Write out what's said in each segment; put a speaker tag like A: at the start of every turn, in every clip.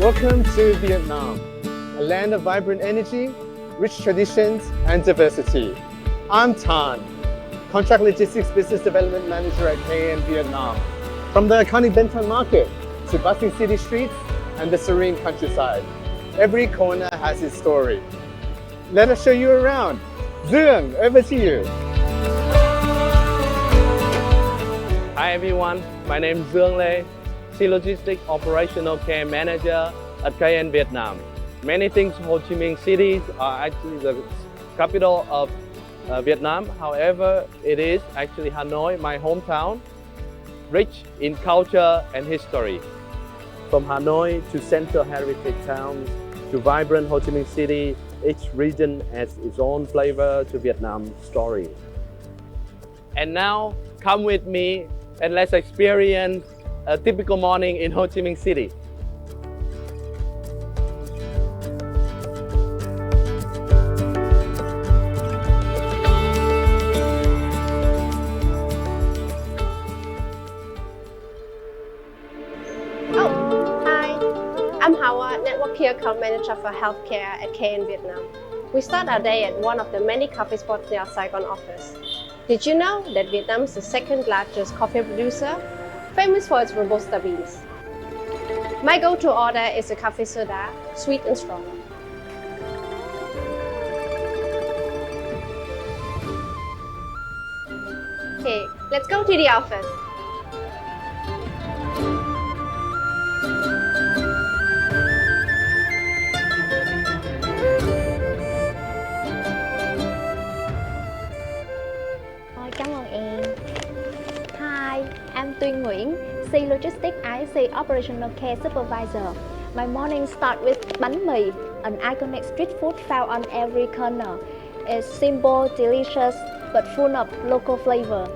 A: Welcome to Vietnam, a land of vibrant energy, rich traditions, and diversity. I'm Tan, Contract Logistics Business Development Manager at KN Vietnam. From the iconic Ben Thanh Market to bustling city streets and the serene countryside, every corner has its story. Let us show you around. Dương, over to you.
B: Hi everyone, my name is Dương Lê, Sea Logistics Operational Care Manager at KN Vietnam. Many things Ho Chi Minh City are actually the capital of Vietnam. However, it is actually Hanoi, my hometown, rich in culture and history. From Hanoi to central heritage towns to vibrant Ho Chi Minh City, each region has its own flavor to Vietnam's story. And now, come with me and let's experience a typical morning in Ho Chi Minh City.
C: I'm Hawa, Network Key Account Manager for Healthcare at KN Vietnam. We start our day at one of the many coffee spots near our Saigon office. Did you know that Vietnam is the second largest coffee producer, famous for its Robusta beans? My go-to order is a coffee soda, sweet and strong. Okay, let's go to the office.
D: Cảm ơn em. Hi, I'm Tuyên Nguyễn, Sea Logistics IC Operational Care Supervisor. My morning start with bánh mì, an iconic street food found on every corner. It's simple, delicious, but full of local flavor.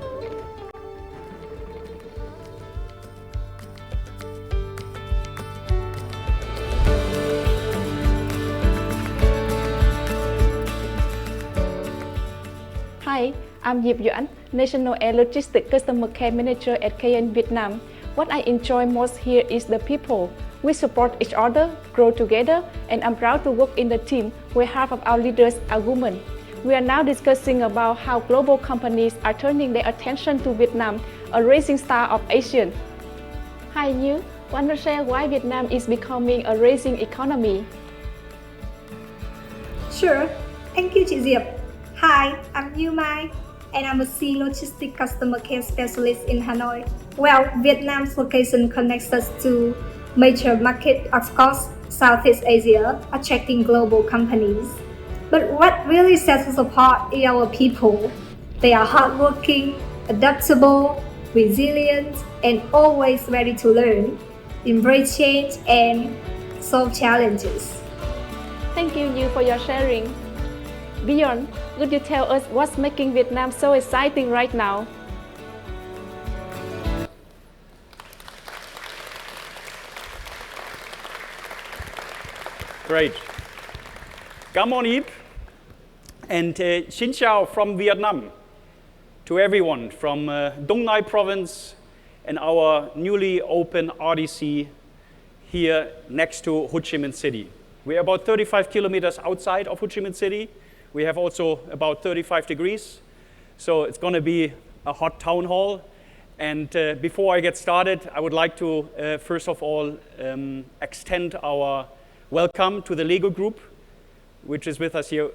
E: Hi, I'm Diệp Doãn, National Air Logistics Customer Care Manager at KN Vietnam. What I enjoy most here is the people. We support each other, grow together, and I'm proud to work in the team where half of our leaders are women. We are now discussing about how global companies are turning their attention to Vietnam, a rising star of Asia. Hi, you want to share why Vietnam is becoming a rising economy?
F: Sure, thank you, chị Diệp. Hi, I'm Như Mai, and I'm a Sea Logistics Customer Care Specialist in Hanoi. Well, Vietnam's location connects us to major markets across Southeast Asia, attracting global companies. But what really sets us apart is our people. They are hardworking, adaptable, resilient, and always ready to learn, embrace change, and solve challenges.
E: Thank you for your sharing. Bjorn, could you tell us what's making Vietnam so exciting right now?
G: Great. Cảm ơn Yip. And xin chào from Vietnam to everyone from Dong Nai province and our newly open RDC here next to Ho Chi Minh City. We're about 35 kilometers outside of Ho Chi Minh City. We have also about 35 degrees, so it's going to be a hot town hall. And before I get started, I would like to first of all extend our welcome to the Lego Group, which is with us here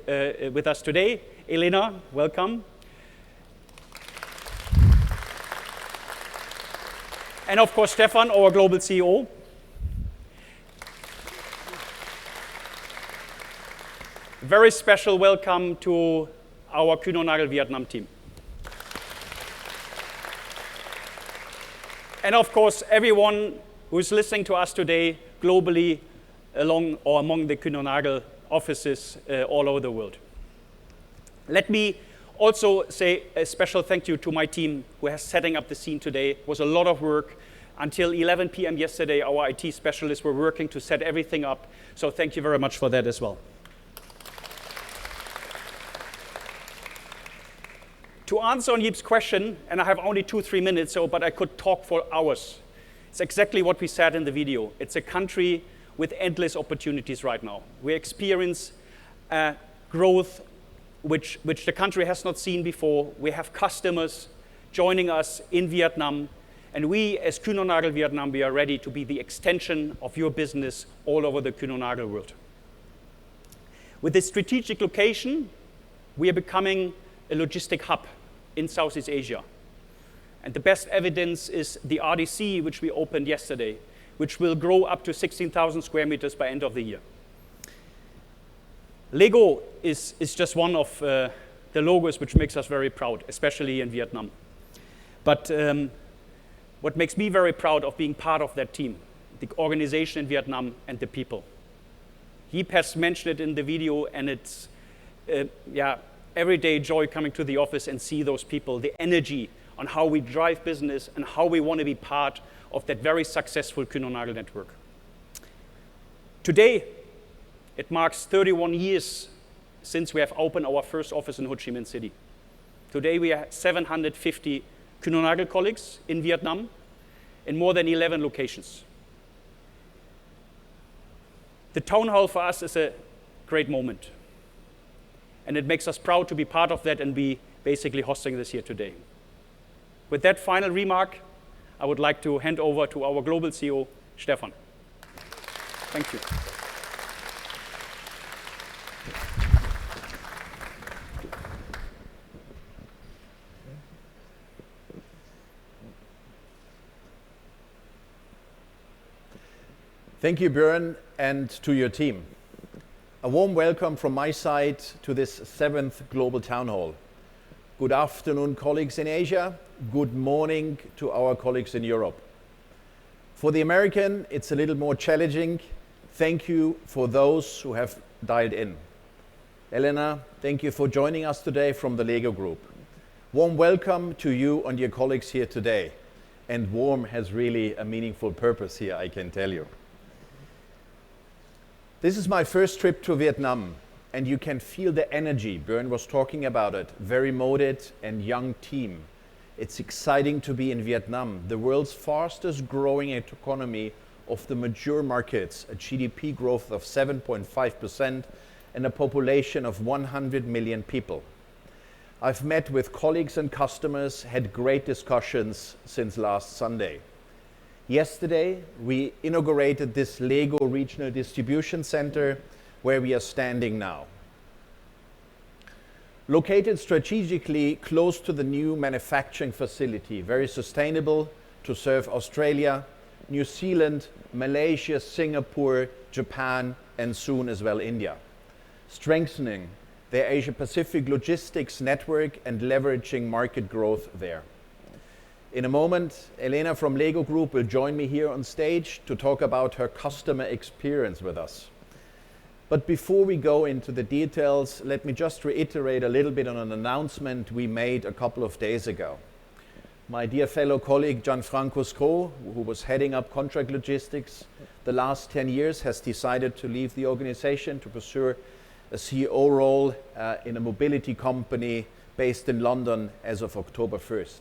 G: with us today. Elena, welcome. And of course, Stefan, our global CEO. Very special welcome to our Kuehne+Nagel Vietnam team. And of course, everyone who is listening to us today globally along or among the Kuehne+Nagel offices all over the world. Let me also say a special thank you to my team who has setting up the scene today. It was a lot of work. Until 11 p.m. yesterday, our IT specialists were working to set everything up. So thank you very much for that as well. To answer on Yip's question, and I have only 2-3 minutes, but I could talk for hours. It's exactly what we said in the video. It's a country with endless opportunities right now. We experience growth which the country has not seen before. We have customers joining us in Vietnam, and we as Kuehne+Nagel Vietnam, we are ready to be the extension of your business all over the Kuehne+Nagel world. With this strategic location, we are becoming a logistic hub in Southeast Asia. And the best evidence is the RDC, which we opened yesterday, which will grow up to 16,000 square meters by end of the year. Lego is just one of the logos which makes us very proud, especially in Vietnam. But what makes me very proud of being part of that team, the organization in Vietnam and the people. Yip has mentioned it in the video, and it's everyday joy coming to the office and see those people, the energy on how we drive business and how we want to be part of that very successful Kuehne+Nagel network. Today, it marks 31 years since we have opened our first office in Ho Chi Minh City. Today, we have 750 Kuehne+Nagel colleagues in Vietnam in more than 11 locations. The town hall for us is a great moment. And it makes us proud to be part of that and be basically hosting this here today. With that final remark, I would like to hand over to our global CEO, Stefan. Thank you.
H: Thank you, Björn, and to your team. A warm welcome from my side to this 7th Global Town Hall. Good afternoon, colleagues in Asia. Good morning to our colleagues in Europe. For the American, it's a little more challenging. Thank you for those who have dialed in. Elena, thank you for joining us today from the Lego Group. Warm welcome to you and your colleagues here today. And warm has really a meaningful purpose here, I can tell you. This is my first trip to Vietnam, and you can feel the energy. Björn was talking about it. Very motivated and young team. It's exciting to be in Vietnam, the world's fastest growing economy of the mature markets, a GDP growth of 7.5% and a population of 100 million people. I've met with colleagues and customers, had great discussions since last Sunday. Yesterday, we inaugurated this Lego Regional Distribution Center where we are standing now. Located strategically close to the new manufacturing facility, very sustainable to serve Australia, New Zealand, Malaysia, Singapore, Japan, and soon as well India. Strengthening their Asia-Pacific logistics network and leveraging market growth there. In a moment, Elena from Lego Group will join me here on stage to talk about her customer experience with us. But before we go into the details, let me just reiterate a little bit on an announcement we made a couple of days ago. My dear fellow colleague Gianfranco Scro, who was heading up contract logistics the last 10 years, has decided to leave the organization to pursue a CEO role in a mobility company based in London as of October 1st.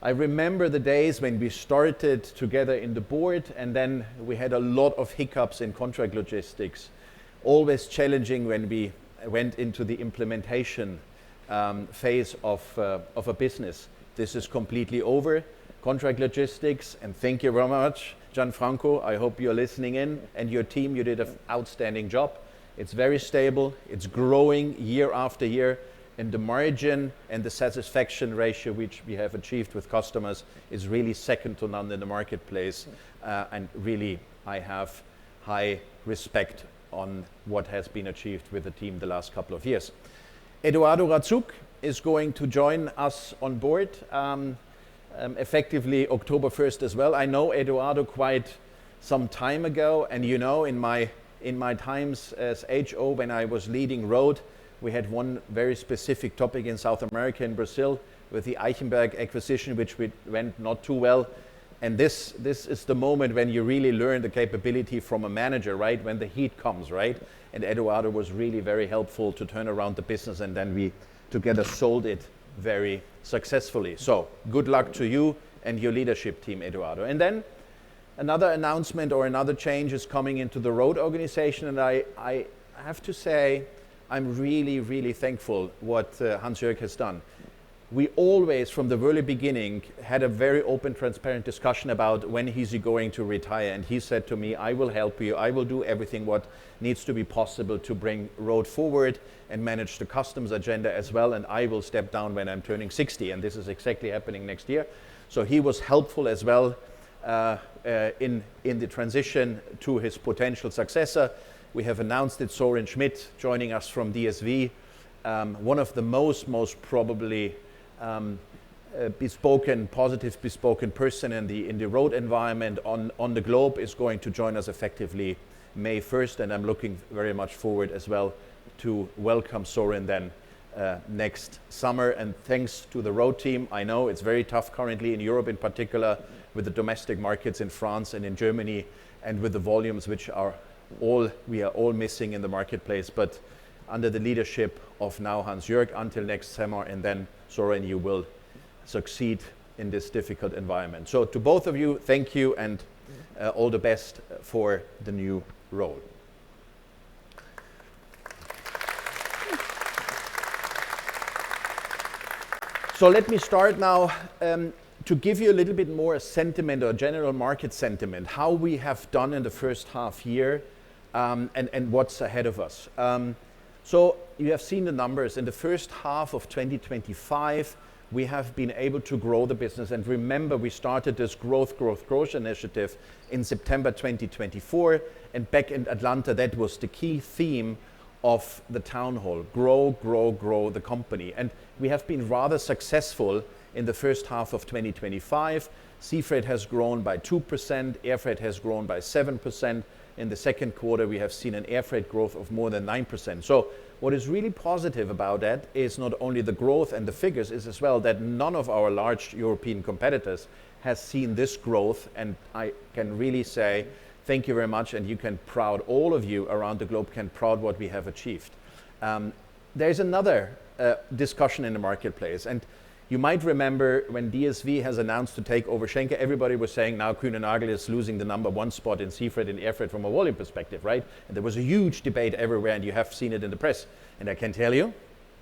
H: I remember the days when we started together in the board, and then we had a lot of hiccups in contract logistics. Always challenging when we went into the implementation phase of a business. This is completely over. Contract logistics, and thank you very much, Gianfranco. I hope you're listening in, and your team, you did an outstanding job. It's very stable, it's growing year after year, and the margin and the satisfaction ratio which we have achieved with customers is really second to none in the marketplace. And really, I have high respect on what has been achieved with the team the last couple of years. Eduardo Razzuk is going to join us on board effectively October 1st as well. I know Eduardo quite some time ago, and you know, in my times as HO when I was leading Road, we had one very specific topic in South America, in Brazil, with the Eichenberg acquisition, which went not too well. And this is the moment when you really learn the capability from a manager, right? When the heat comes, right? And Eduardo was really very helpful to turn around the business, and then we together sold it very successfully. So good luck to you and your leadership team, Eduardo. And then Another announcement or another change is coming into the road organization, and I have to say I'm really, really thankful what Hans-Jörg has done. We always, from the very beginning, had a very open, transparent discussion about when he's going to retire, and he said to me, I will help you, I will do everything what needs to be possible to bring road forward and manage the customs agenda as well, and I will step down when I'm turning 60, and this is exactly happening next year. So he was helpful as well in the transition to his potential successor. We have announced it, Soren Schmidt joining us from DSV, one of the most probably positive bespoken person in the road environment on the globe is going to join us effectively May 1st, and I'm looking very much forward as well to welcome Soren then next summer. And thanks to the road team, I know it's very tough currently in Europe in particular with the domestic markets in France and in Germany, and with the volumes which we are all missing in the marketplace, but under the leadership of now Hans-Jörg until next summer, and then Soren, you will succeed in this difficult environment. So to both of you, thank you, and all the best for the new role. So let me start now to give you a little bit more sentiment or general market sentiment, how we have done in the first half year and what's ahead of us. So you have seen the numbers. In the first half of 2025, we have been able to grow the business. And remember, we started this growth initiative in September 2024. And back in Atlanta, that was the key theme of the town hall: grow the company. And we have been rather successful in the first half of 2025. Sea freight has grown by 2%, air freight has grown by 7%. In the second quarter, we have seen an air freight growth of more than 9%. So what is really positive about that is not only the growth and the figures, is as well that none of our large European competitors has seen this growth. And I can really say thank you very much, and you can proud, all of you around the globe can proud what we have achieved. There's another discussion in the marketplace, and you might remember when DSV has announced to take over Schenker, everybody was saying now Kuehne+Nagel is losing the #1 spot in sea freight and air freight from a volume perspective, right? And there was a huge debate everywhere, and you have seen it in the press. And I can tell you,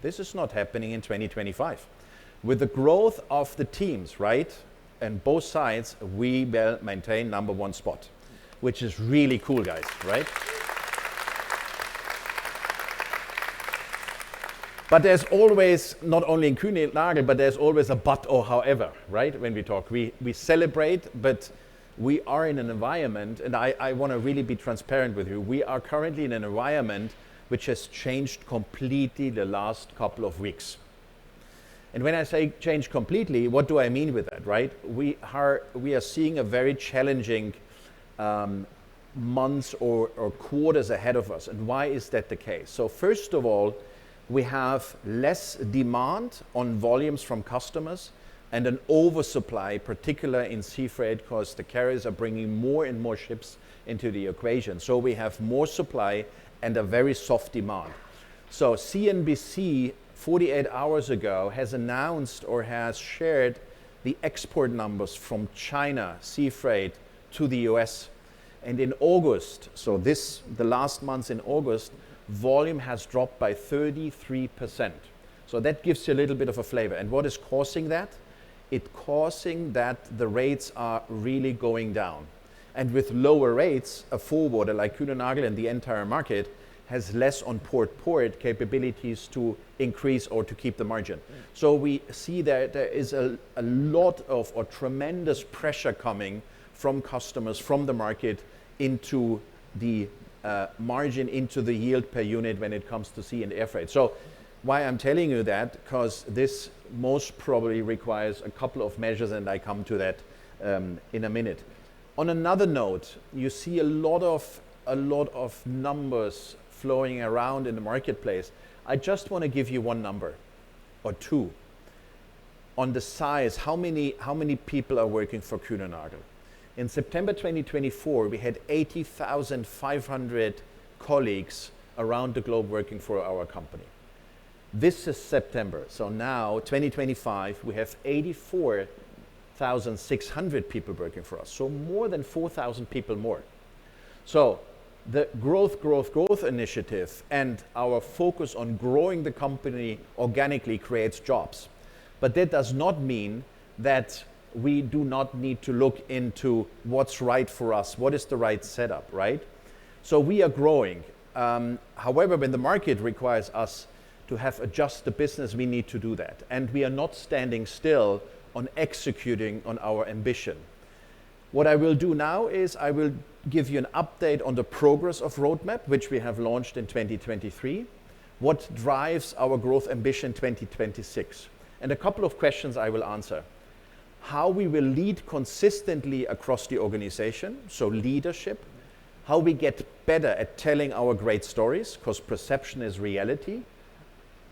H: this is not happening in 2025. With the growth of the teams, right, and both sides, we will maintain #1 spot, which is really cool, guys, right? But there's always, not only in Kuehne+Nagel, but there's always a but or however, right? When we talk, we celebrate, but we are in an environment, and I want to really be transparent with you. We are currently in an environment which has changed completely the last couple of weeks. And when I say change completely, what do I mean with that, right? We are seeing a very challenging months or quarters ahead of us. And why is that the case? So first of all, we have less demand on volumes from customers and an oversupply, particularly in sea freight, because the carriers are bringing more and more ships into the equation. So we have more supply and a very soft demand. So CNBC 48 hours ago has announced or has shared the export numbers from China sea freight to the US. And in August, so the last month in August, volume has dropped by 33%. So that gives you a little bit of a flavor. And what is causing that? It's causing that the rates are really going down. And with lower rates, a forwarder like Kuehne+Nagel and the entire market has less on port capabilities to increase or to keep the margin. So we see that there is a lot of or tremendous pressure coming from customers, from the market into the margin, into the yield per unit when it comes to sea and air freight. So why I'm telling you that, because this most probably requires a couple of measures, and I come to that in a minute. On another note, you see a lot of numbers flowing around in the marketplace. I just want to give you one number or two on the size. How many people are working for Kuehne+Nagel? In September 2024, we had 80,500 colleagues around the globe working for our company. This is September. So now, 2025, we have 3,600 people working for us, so more than 4,000 people more. So the growth initiative and our focus on growing the company organically creates jobs. But that does not mean that we do not need to look into what's right for us, what is the right setup, right? So we are growing. However, when the market requires us to have adjust the business, we need to do that. And we are not standing still on executing on our ambition. What I will do now is I will give you an update on the progress of Roadmap, which we have launched in 2023, what drives our growth ambition 2026, and a couple of questions I will answer. How we will lead consistently across the organization, so leadership, how we get better at telling our great stories, because perception is reality,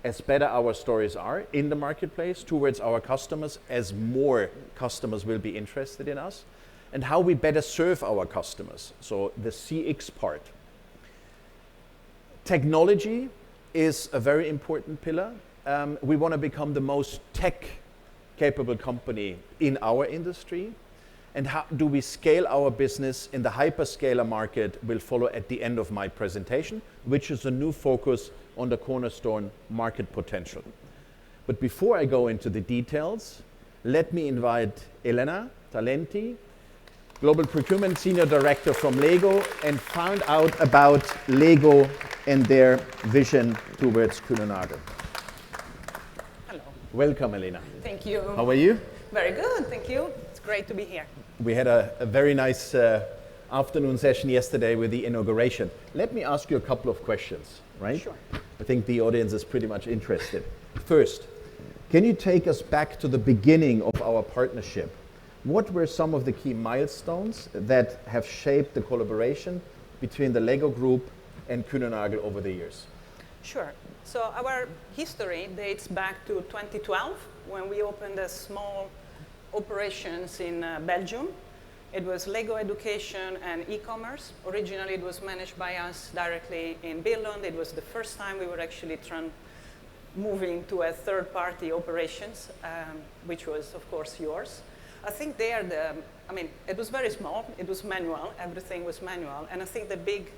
H: as better our stories are in the marketplace towards our customers, as more customers will be interested in us, and how we better serve our customers, so the CX part. Technology is a very important pillar. We want to become the most tech-capable company in our industry. And how do we scale our business in the hyperscaler market will follow at the end of my presentation, which is a new focus on the cornerstone market potential. But before I go into the details, let me invite Elena Talenti, Global Procurement Senior Director from Lego, and find out about Lego and their vision towards Kuehne+Nagel.
I: Hello.
H: Welcome, Elena.
I: Thank you.
H: How are you?
I: Very good, thank you. It's great to be here.
H: We had a very nice afternoon session yesterday with the inauguration. Let me ask you a couple of questions, right?
I: Sure.
H: I think the audience is pretty much interested. First, can you take us back to the beginning of our partnership? What were some of the key milestones that have shaped the collaboration between the Lego Group and Kuehne+Nagel over the years?
I: Sure. So our history dates back to 2012 when we opened a small operations in Belgium. It was Lego Education and e-commerce. Originally, it was managed by us directly in Billund. It was the first time we were actually moving to a third-party operations, which was, of course, yours. I think it was very small. It was manual. Everything was manual. And I think the big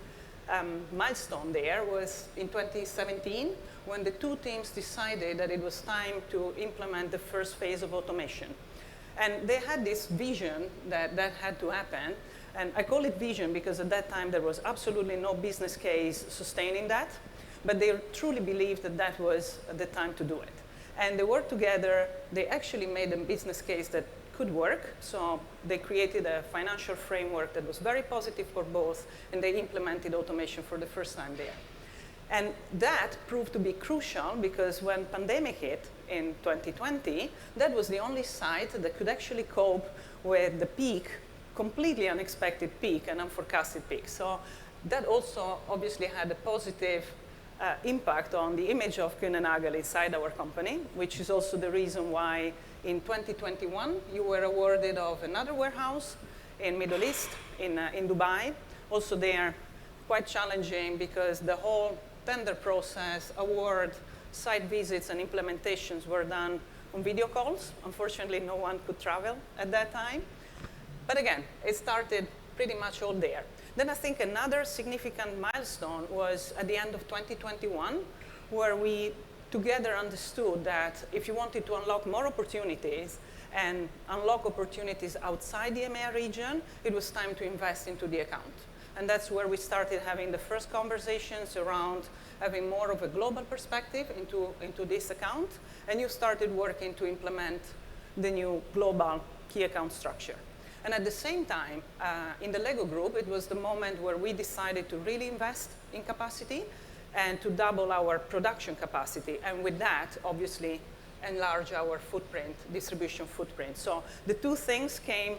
I: milestone there was in 2017 when the two teams decided that it was time to implement the first phase of automation. And they had this vision that had to happen. And I call it vision because at that time there was absolutely no business case sustaining that. But they truly believed that that was the time to do it. And they worked together. They actually made a business case that could work. So they created a financial framework that was very positive for both. And they implemented automation for the first time there. And that proved to be crucial because when pandemic hit in 2020, that was the only site that could actually cope with the peak, completely unexpected peak and unforecasted peak. So that also obviously had a positive impact on the image of Kuehne+Nagel inside our company, which is also the reason why in 2021 you were awarded of another warehouse in Middle East, in Dubai. Also there, quite challenging because the whole tender process, award, site visits, and implementations were done on video calls. Unfortunately, no one could travel at that time. But again, it started pretty much all there. Then I think another significant milestone was at the end of 2021, where we together understood that if you wanted to unlock more opportunities and unlock opportunities outside the EMEA region, it was time to invest into the account. And that's where we started having the first conversations around having more of a global perspective into this account. And you started working to implement the new global key account structure. And at the same time, in the Lego Group, it was the moment where we decided to really invest in capacity and to double our production capacity. And with that, obviously, enlarge our footprint, distribution footprint. So the two things came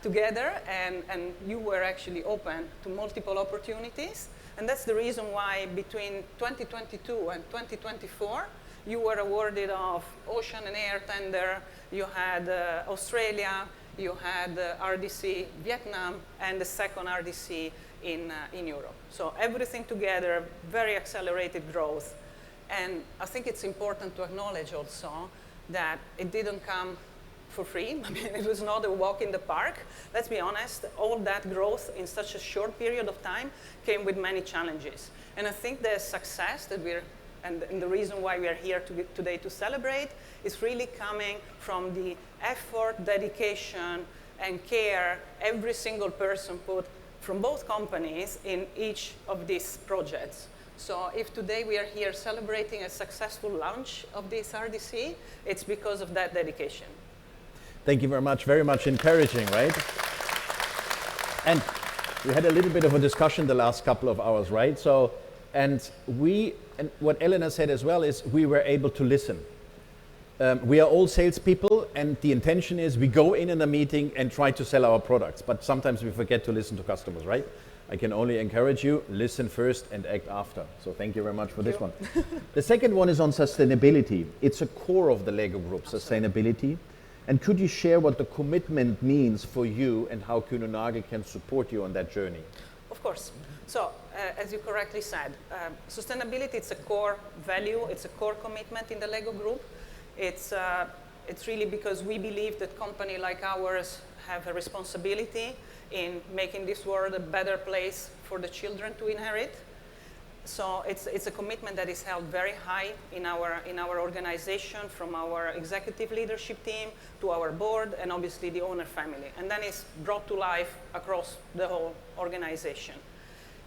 I: together, and you were actually open to multiple opportunities. And that's the reason why between 2022 and 2024, you were awarded of ocean and air tender. You had Australia, you had RDC Vietnam, and the second RDC in Europe. So everything together, very accelerated growth. And I think it's important to acknowledge also that it didn't come for free. I mean, it was not a walk in the park. Let's be honest, all that growth in such a short period of time came with many challenges. And I think the success that and the reason why we are here today to celebrate is really coming from the effort, dedication, and care every single person put from both companies in each of these projects. So if today we are here celebrating a successful launch of this RDC, it's because of that dedication.
H: Thank you very much. Very much encouraging, right? And we had a little bit of a discussion the last couple of hours, right? So, and what Elena said as well is we were able to listen. We are all salespeople, and the intention is we go in a meeting and try to sell our products, but sometimes we forget to listen to customers, right? I can only encourage you, listen first and act after. So thank you very much for this one. The second one is on sustainability. It's a core of the Lego Group, sustainability. And could you share what the commitment means for you and how Kuehne+Nagel can support you on that journey?
I: Of course. So, as you correctly said, sustainability, it's a core value, it's a core commitment in the Lego Group. It's really because we believe that companies like ours have a responsibility in making this world a better place for the children to inherit. So it's a commitment that is held very high in our organization, from our executive leadership team to our board and obviously the owner family. And then it's brought to life across the whole organization.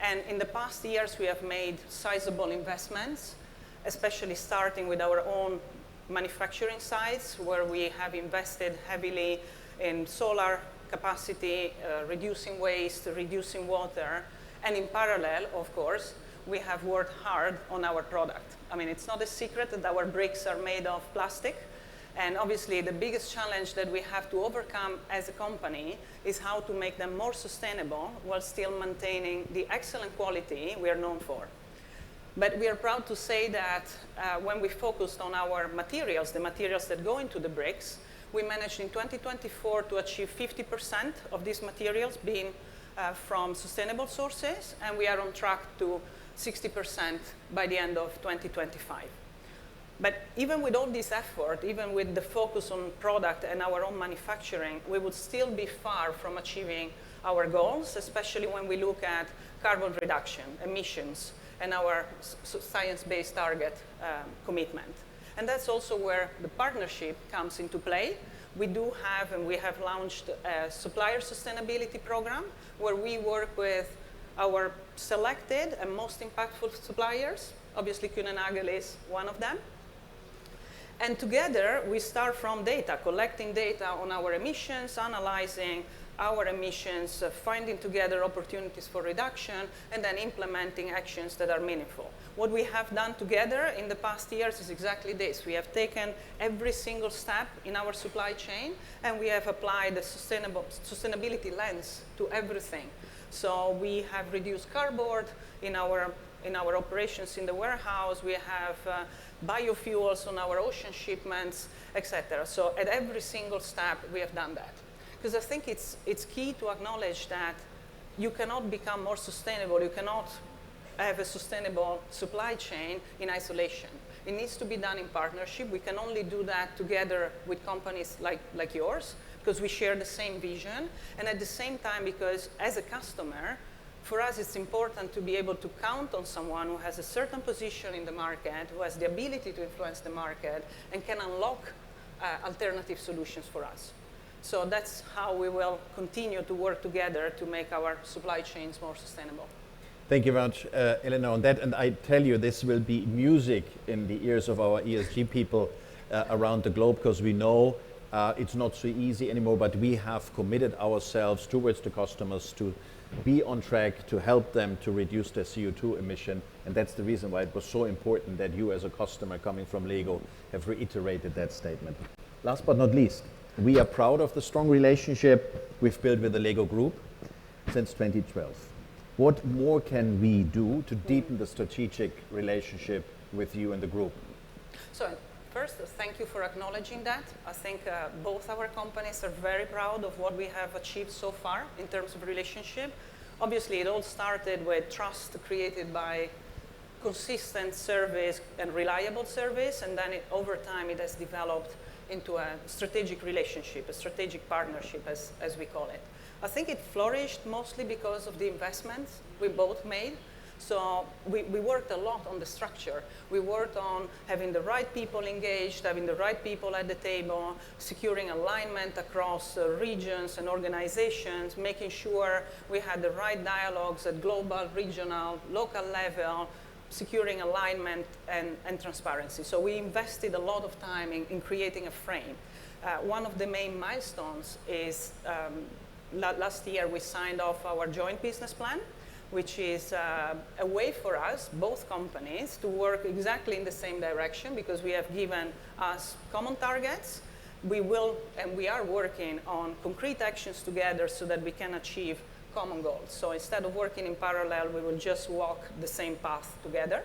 I: And in the past years, we have made sizable investments, especially starting with our own manufacturing sites, where we have invested heavily in solar capacity, reducing waste, reducing water. And in parallel, of course, we have worked hard on our product. I mean, it's not a secret that our bricks are made of plastic. And obviously, the biggest challenge that we have to overcome as a company is how to make them more sustainable while still maintaining the excellent quality we are known for. But we are proud to say that when we focused on our materials, the materials that go into the bricks, we managed in 2024 to achieve 50% of these materials being from sustainable sources, and we are on track to 60% by the end of 2025. But even with all this effort, even with the focus on product and our own manufacturing, we would still be far from achieving our goals, especially when we look at carbon reduction, emissions, and our science-based target commitment. And that's also where the partnership comes into play. We do have, and we have launched a supplier sustainability program where we work with our selected and most impactful suppliers. Obviously, Kuehne+Nagel is one of them. And together, we start from data, collecting data on our emissions, analyzing our emissions, finding together opportunities for reduction, and then implementing actions that are meaningful. What we have done together in the past years is exactly this. We have taken every single step in our supply chain, and we have applied a sustainability lens to everything. So we have reduced cardboard in our operations in the warehouse. We have biofuels on our ocean shipments, etc. So at every single step, we have done that. Because I think it's key to acknowledge that you cannot become more sustainable. You cannot have a sustainable supply chain in isolation. It needs to be done in partnership. We can only do that together with companies like yours, because we share the same vision. And at the same time, because as a customer, for us, it's important to be able to count on someone who has a certain position in the market, who has the ability to influence the market, and can unlock alternative solutions for us. So that's how we will continue to work together to make our supply chains more sustainable.
H: Thank you very much, Elena, on that. And I tell you, this will be music in the ears of our ESG people around the globe, because we know it's not so easy anymore, but we have committed ourselves towards the customers to be on track to help them to reduce their CO2 emission. And that's the reason why it was so important that you as a customer coming from Lego have reiterated that statement. Last but not least, we are proud of the strong relationship we've built with the Lego Group since 2012. What more can we do to deepen the strategic relationship with you and the group?
I: So first, thank you for acknowledging that. I think both our companies are very proud of what we have achieved so far in terms of relationship. Obviously, it all started with trust created by consistent service and reliable service, and then over time it has developed into a strategic relationship, a strategic partnership, as we call it. I think it flourished mostly because of the investments we both made. So we worked a lot on the structure. We worked on having the right people engaged, having the right people at the table, securing alignment across regions and organizations, making sure we had the right dialogues at global, regional, local level, securing alignment and transparency. So we invested a lot of time in creating a frame. One of the main milestones is last year we signed off our joint business plan, which is a way for us, both companies, to work exactly in the same direction because we have given us common targets. We will, and we are working on concrete actions together so that we can achieve common goals. So instead of working in parallel, we will just walk the same path together.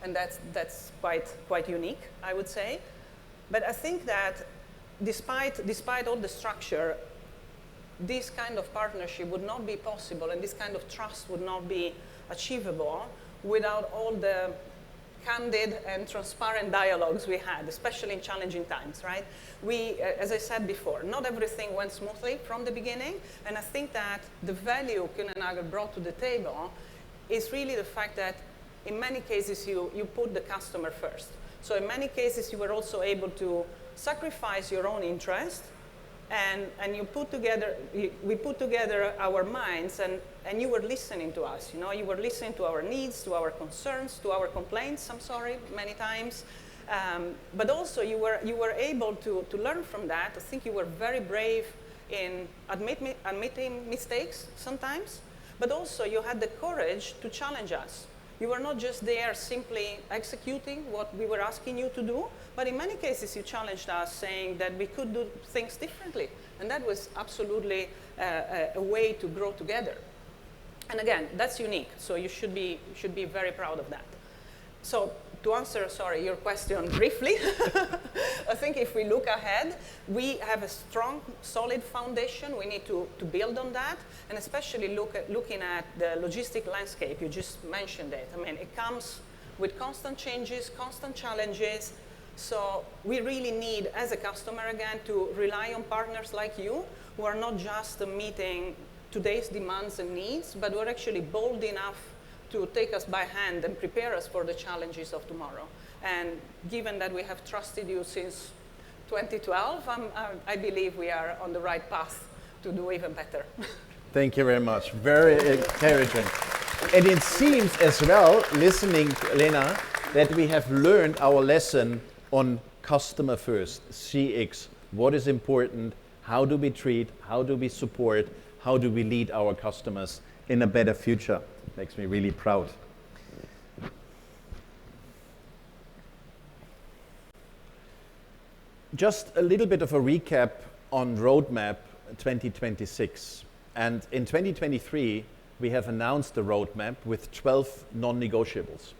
I: And that's quite unique, I would say. But I think that despite all the structure, this kind of partnership would not be possible and this kind of trust would not be achievable without all the candid and transparent dialogues we had, especially in challenging times, right? We, as I said before, not everything went smoothly from the beginning, and I think that the value Kuehne+Nagel brought to the table is really the fact that in many cases you put the customer first. So in many cases you were also able to sacrifice your own interest and we put together our minds and you were listening to us, you know, you were listening to our needs, to our concerns, to our complaints, many times. But also you were able to learn from that. I think you were very brave in admitting mistakes sometimes, but also you had the courage to challenge us. You were not just there simply executing what we were asking you to do, but in many cases you challenged us saying that we could do things differently. And that was absolutely a way to grow together. And again, that's unique, so you should be very proud of that. So to answer, your question briefly, I think if we look ahead, we have a strong, solid foundation. We need to build on that, and especially looking at the logistic landscape. You just mentioned it. I mean, it comes with constant changes, constant challenges. So we really need, as a customer again, to rely on partners like you, who are not just meeting today's demands and needs, but who are actually bold enough to take us by hand and prepare us for the challenges of tomorrow. And given that we have trusted you since 2012, I believe we are on the right path to do even better.
H: Thank you very much. Very encouraging. And it seems as well, listening to Lena, that we have learned our lesson on customer first, CX, what is important, how do we treat, how do we support, how do we lead our customers in a better future. Makes me really proud. Just a little bit of a recap on Roadmap 2026. And in 2023, we have announced the roadmap with 12 non-negotiables.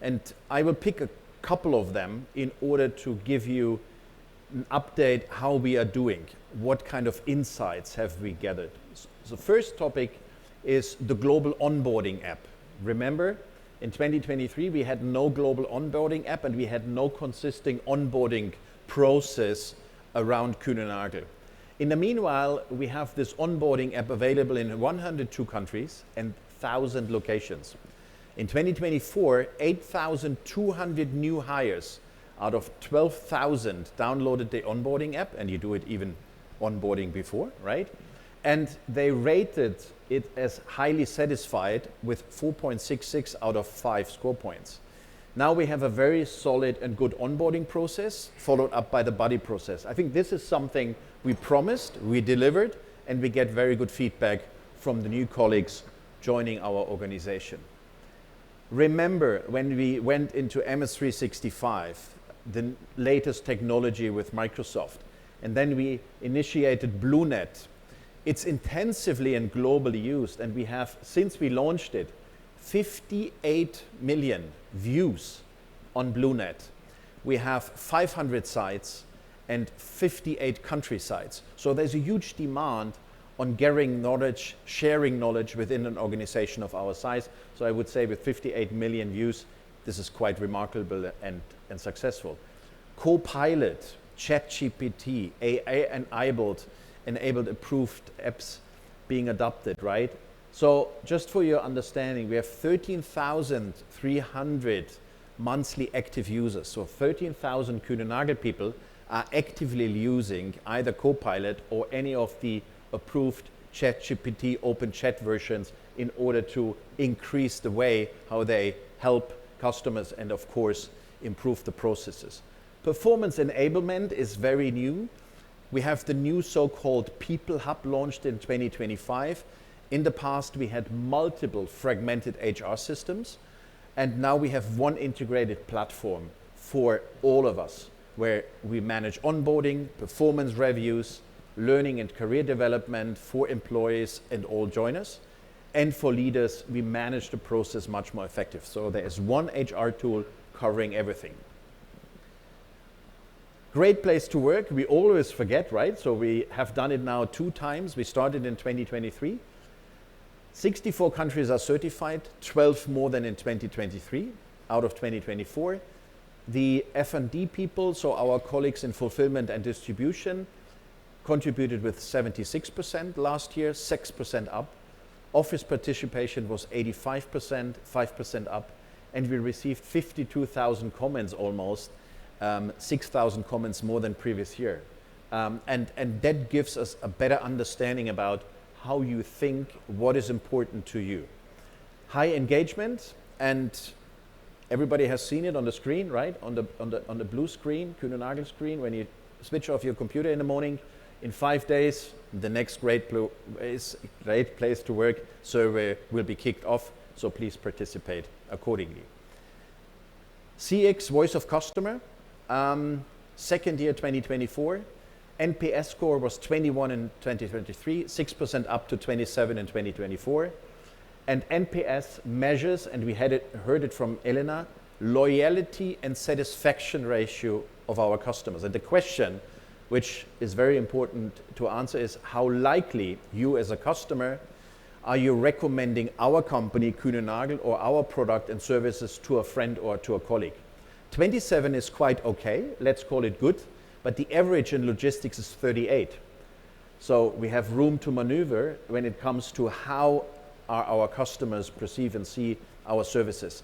H: And I will pick a couple of them in order to give you an update how we are doing, what kind of insights have we gathered. So the first topic is the global onboarding app. Remember, in 2023, we had no global onboarding app and we had no consisting onboarding process around Kuehne+Nagel. In the meanwhile, we have this onboarding app available in 102 countries and 1,000 locations. In 2024, 8,200 new hires out of 12,000 downloaded the onboarding app, and you do it even onboarding before, right? And they rated it as highly satisfied with 4.66 out of 5 score points. Now we have a very solid and good onboarding process, followed up by the buddy process. I think this is something we promised, we delivered, and we get very good feedback from the new colleagues joining our organization. Remember when we went into MS365, the latest technology with Microsoft, and then we initiated BlueNet. It's intensively and globally used, and we have, since we launched it, 58 million views on BlueNet. We have 500 sites and 58 country sites. So there's a huge demand on gathering knowledge, sharing knowledge within an organization of our size. So I would say with 58 million views, this is quite remarkable and successful. Copilot ChatGPT, AI-enabled approved apps being adopted, right? So just for your understanding, we have 13,300 monthly active users. So 13,000 Kuehne+Nagel people are actively using either Copilot or any of the approved ChatGPT open chat versions in order to increase the way how they help customers and of course improve the processes. Performance enablement is very new. We have the new so-called People Hub launched in 2025. In the past, we had multiple fragmented HR systems, and now we have one integrated platform for all of us, where we manage onboarding, performance reviews, learning and career development for employees and all joiners. And for leaders, we manage the process much more effective. So there is one HR tool covering everything. Great place to work, we always forget, right? So we have done it now 2 times. We started in 2023. 64 countries are certified, 12 more than in 2023 out of 2024. The F&D people, so our colleagues in fulfillment and distribution, contributed with 76% last year, 6% up. Office participation was 85%, 5% up. And we received 52,000 comments almost, 6,000 comments more than previous year. And that gives us a better understanding about how you think, what is important to you. High engagement, and everybody has seen it on the screen, right? On the blue screen, Kuehne+Nagel screen, when you switch off your computer in the morning, in 5 days, the next great place to work survey will be kicked off, so please participate accordingly. CX, Voice of Customer, second year 2024. NPS score was 21 in 2023, 6% up to 27 in 2024. And NPS measures, and we heard it from Elena, loyalty and satisfaction ratio of our customers. And the question, which is very important to answer, is how likely you as a customer are you recommending our company, Kuehne+Nagel, or our product and services to a friend or to a colleague? 27 is quite okay, let's call it good, but the average in logistics is 38. So we have room to maneuver when it comes to how are our customers perceive and see our services.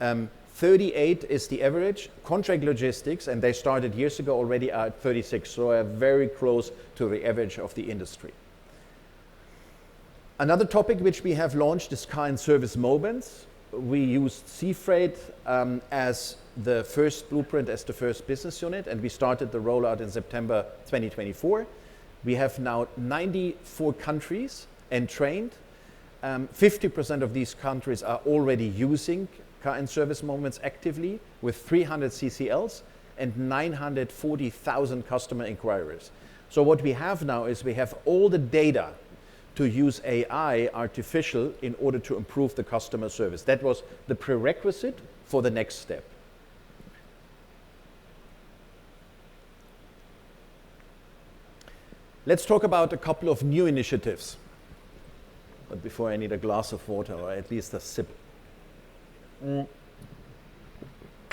H: 38 is the average. Contract logistics, and they started years ago already, are at 36, so are very close to the average of the industry. Another topic which we have launched is car and service moments. We used sea freight as the first blueprint, as the first business unit, and we started the rollout in September 2024. We have now 94 countries and trained. 50% of these countries are already using car and service moments actively, with 300 CCLs and 940,000 customer inquiries. So what we have now is we have all the data to use AI, artificial, in order to improve the customer service. That was the prerequisite for the next step. Let's talk about a couple of new initiatives. But before, I need a glass of water, or at least a sip.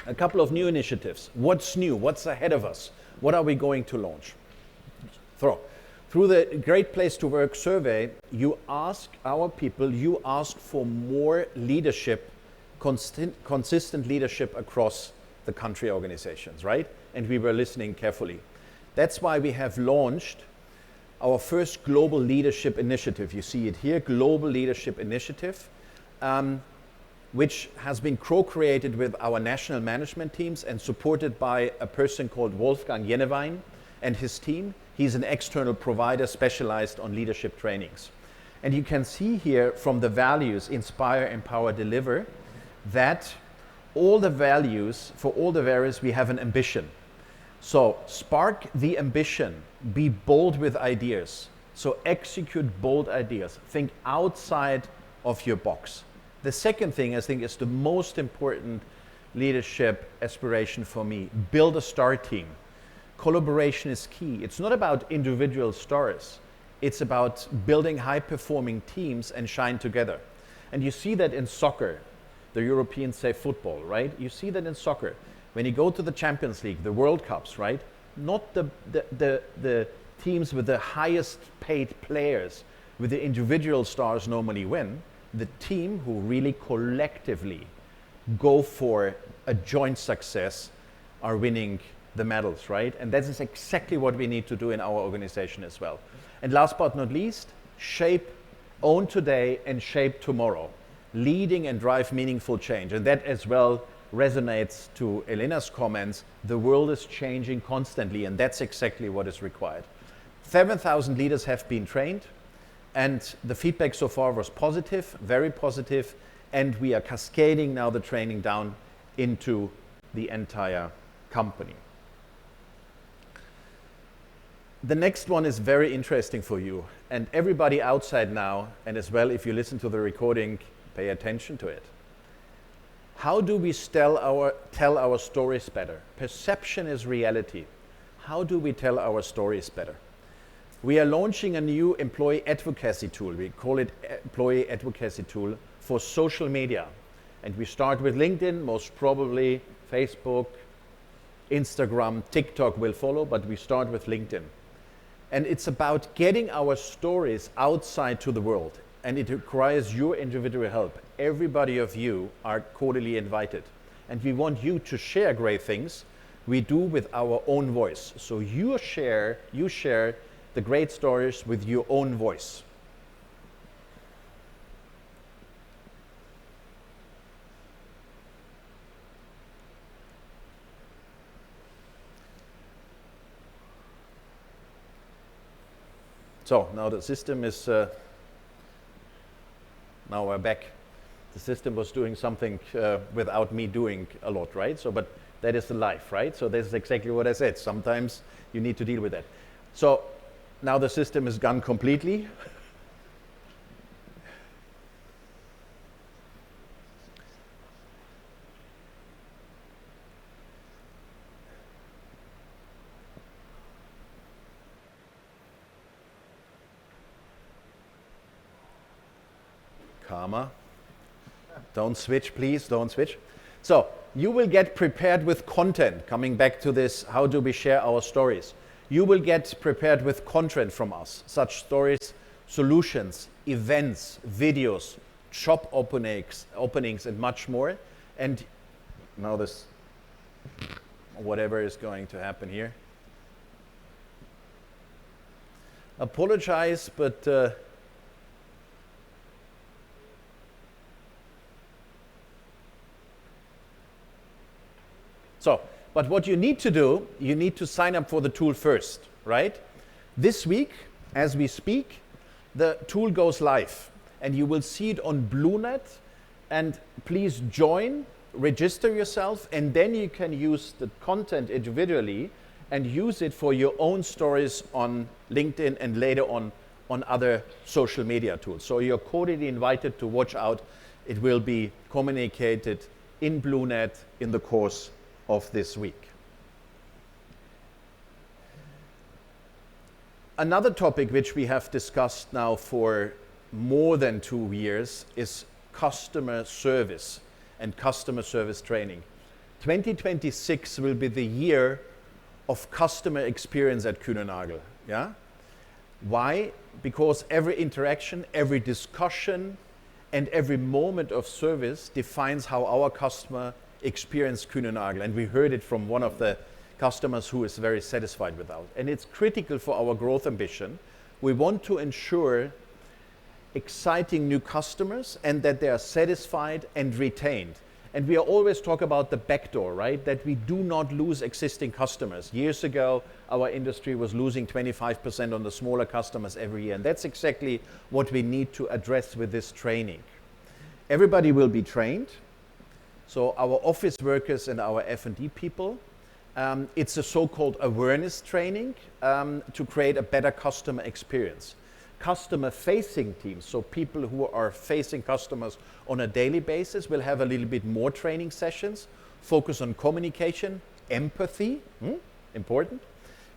H: A couple of new initiatives. What's new? What's ahead of us? What are we going to launch? Through the Great Place to Work survey, you ask our people, you ask for more leadership, consistent leadership across the country organizations, right? And we were listening carefully. That's why we have launched our first global leadership initiative. You see it here, Global Leadership Initiative, which has been co-created with our national management teams and supported by a person called Wolfgang Jennewein and his team. He's an external provider specialized on leadership trainings. And you can see here from the values, inspire, empower, deliver, that all the values, for all the values, we have an ambition. So spark the ambition, be bold with ideas. So execute bold ideas, think outside of your box. The second thing, I think, is the most important leadership aspiration for me. Build a star team. Collaboration is key. It's not about individual stars. It's about building high-performing teams and shine together. And you see that in soccer. The Europeans say football, right? You see that in soccer. When you go to the Champions League, the World Cups, right? not the teams with the highest paid players, with the individual stars normally win. The team who really collectively go for a joint success are winning the medals, right? And that is exactly what we need to do in our organization as well. And last but not least, own today and shape tomorrow, leading and drive meaningful change. And that as well resonates to Elena's comments. The world is changing constantly, and that's exactly what is required. 7,000 leaders have been trained, and the feedback so far was positive, very positive, and we are cascading now the training down into the entire company. The next one is very interesting for you, and everybody outside now, and as well if you listen to the recording, pay attention to it. How do we tell our stories better? Perception is reality. How do we tell our stories better? We are launching a new employee advocacy tool. We call it employee advocacy tool for social media. And we start with LinkedIn, most probably Facebook, Instagram, TikTok will follow, but we start with LinkedIn. And it's about getting our stories outside to the world. And it requires your individual help. Everybody of you are cordially invited. And we want you to share great things we do with our own voice. So you share the great stories with your own voice. So now the system is, now we're back. The system was doing something without me doing a lot, right? So, but that is the life, right? So this is exactly what I said. Sometimes you need to deal with that. So now the system is gone completely. Karma. Don't switch, please, don't switch. So you will get prepared with content, coming back to this, how do we share our stories? You will get prepared with content from us, such stories, solutions, events, videos, shop openings, and much more. And now this, whatever is going to happen here. Apologize, but but what you need to do, you need to sign up for the tool first, right? This week, as we speak, the tool goes live, and you will see it on BlueNet. And please join, register yourself, and then you can use the content individually and use it for your own stories on LinkedIn and later on other social media tools. So you're cordially invited to watch out. It will be communicated in BlueNet in the course of this week. Another topic which we have discussed now for more than 2 years is customer service and customer service training. 2026 will be the year of customer experience at Kuehne+Nagel. Yeah? Why? Because every interaction, every discussion, and every moment of service defines how our customer experience Kuehne+Nagel, and we heard it from one of the customers who is very satisfied with us. And it's critical for our growth ambition. We want to ensure exciting new customers and that they are satisfied and retained. And we always talk about the back door, right? That we do not lose existing customers. Years ago, our industry was losing 25% on the smaller customers every year, and that's exactly what we need to address with this training. Everybody will be trained. So our office workers and our F&D people, it's a so-called awareness training to create a better customer experience. Customer-facing teams, so people who are facing customers on a daily basis, will have a little bit more training sessions, focus on communication, empathy, important,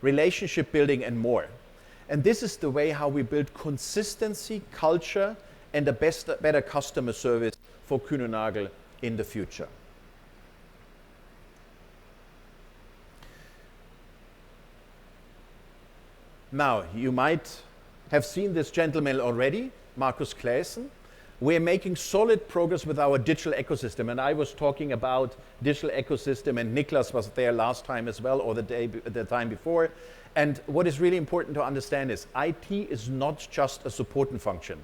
H: relationship building, and more. And this is the way how we build consistency, culture, and a better customer service for Kuehne+Nagel in the future. Now, you might have seen this gentleman already, Markus Claessen. We're making solid progress with our digital ecosystem, and I was talking about digital ecosystem, and Niklas was there last time as well, or the time before. And what is really important to understand is IT is not just a supporting function,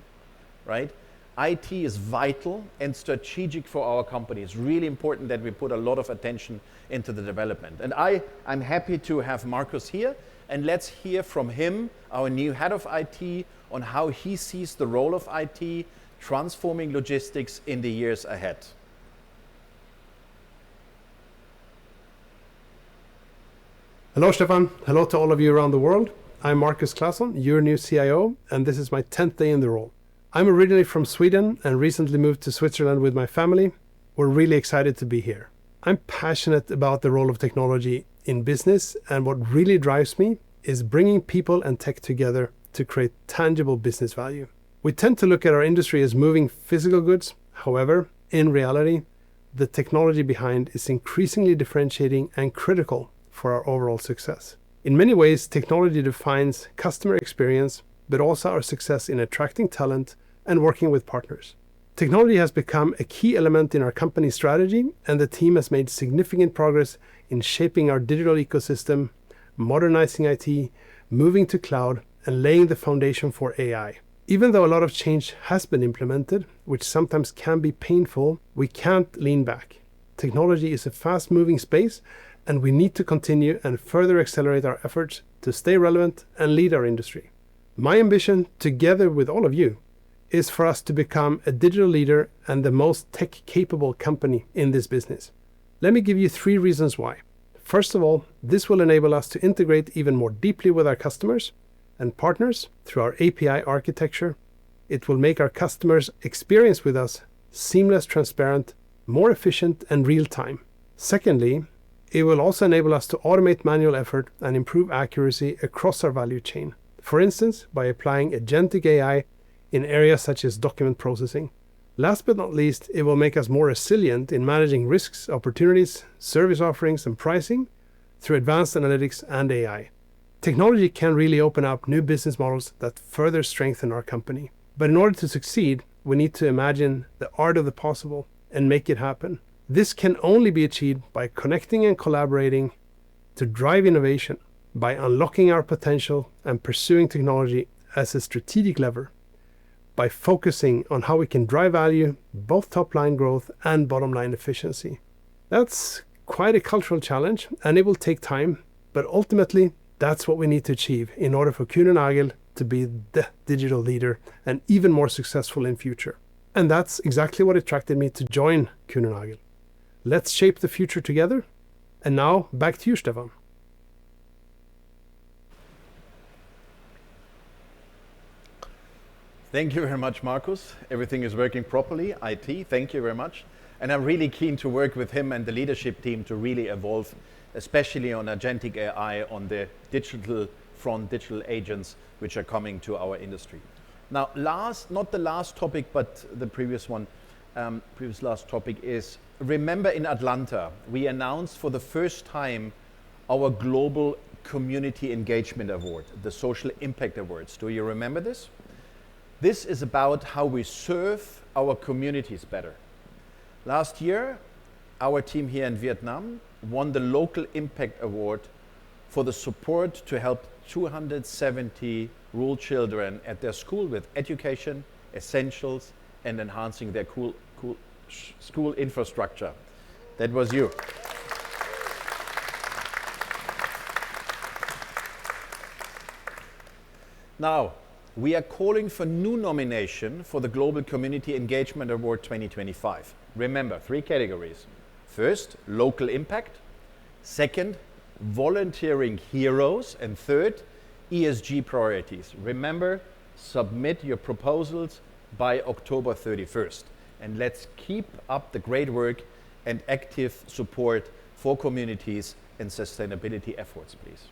H: right? IT is vital and strategic for our company. It's really important that we put a lot of attention into the development. And I'm happy to have Markus here, and let's hear from him, our new head of IT, on how he sees the role of IT transforming logistics in the years ahead.
J: Hello, Stefan. Hello to all of you around the world. I'm Markus Claesson, your new CIO, and this is my 10th day in the role. I'm originally from Sweden and recently moved to Switzerland with my family. We're really excited to be here. I'm passionate about the role of technology in business, and what really drives me is bringing people and tech together to create tangible business value. We tend to look at our industry as moving physical goods. However, in reality, the technology behind is increasingly differentiating and critical for our overall success. In many ways, technology defines customer experience, but also our success in attracting talent and working with partners. Technology has become a key element in our company strategy, and the team has made significant progress in shaping our digital ecosystem, modernizing IT, moving to cloud, and laying the foundation for AI. Even though a lot of change has been implemented, which sometimes can be painful, we can't lean back. Technology is a fast-moving space, and we need to continue and further accelerate our efforts to stay relevant and lead our industry. My ambition, together with all of you, is for us to become a digital leader and the most tech-capable company in this business. Let me give you 3 reasons why. First of all, this will enable us to integrate even more deeply with our customers and partners through our API architecture. It will make our customers' experience with us seamless, transparent, more efficient, and real-time. Secondly, it will also enable us to automate manual effort and improve accuracy across our value chain. For instance, by applying agentic AI in areas such as document processing. Last but not least, it will make us more resilient in managing risks, opportunities, service offerings, and pricing through advanced analytics and AI. Technology can really open up new business models that further strengthen our company. But in order to succeed, we need to imagine the art of the possible and make it happen. This can only be achieved by connecting and collaborating to drive innovation, by unlocking our potential and pursuing technology as a strategic lever, by focusing on how we can drive value, both top-line growth and bottom-line efficiency. That's quite a cultural challenge, and it will take time, but ultimately, that's what we need to achieve in order for Kuehne+Nagel to be the digital leader and even more successful in future. And that's exactly what attracted me to join Kuehne+Nagel. Let's shape the future together. And now, back to you, Stefan.
H: Thank you very much, Markus. Everything is working properly, IT, thank you very much. And I'm really keen to work with him and the leadership team to really evolve, especially on agentic AI, on the digital front, digital agents, which are coming to our industry. Now, not the last topic, but the previous last topic is, remember in Atlanta, we announced for the first time our Global Community Engagement Award, the Social Impact Awards. Do you remember this? This is about how we serve our communities better. Last year, our team here in Vietnam won the Local Impact Award for the support to help 270 rural children at their school with education, essentials, and enhancing their cool school infrastructure. That was you. Now, we are calling for new nomination for the Global Community Engagement Award 2025. Remember, 3 categories. First, local impact. Second, volunteering heroes. And third, ESG priorities. Remember, submit your proposals by October 31st. And let's keep up the great work and active support for communities and sustainability efforts, please.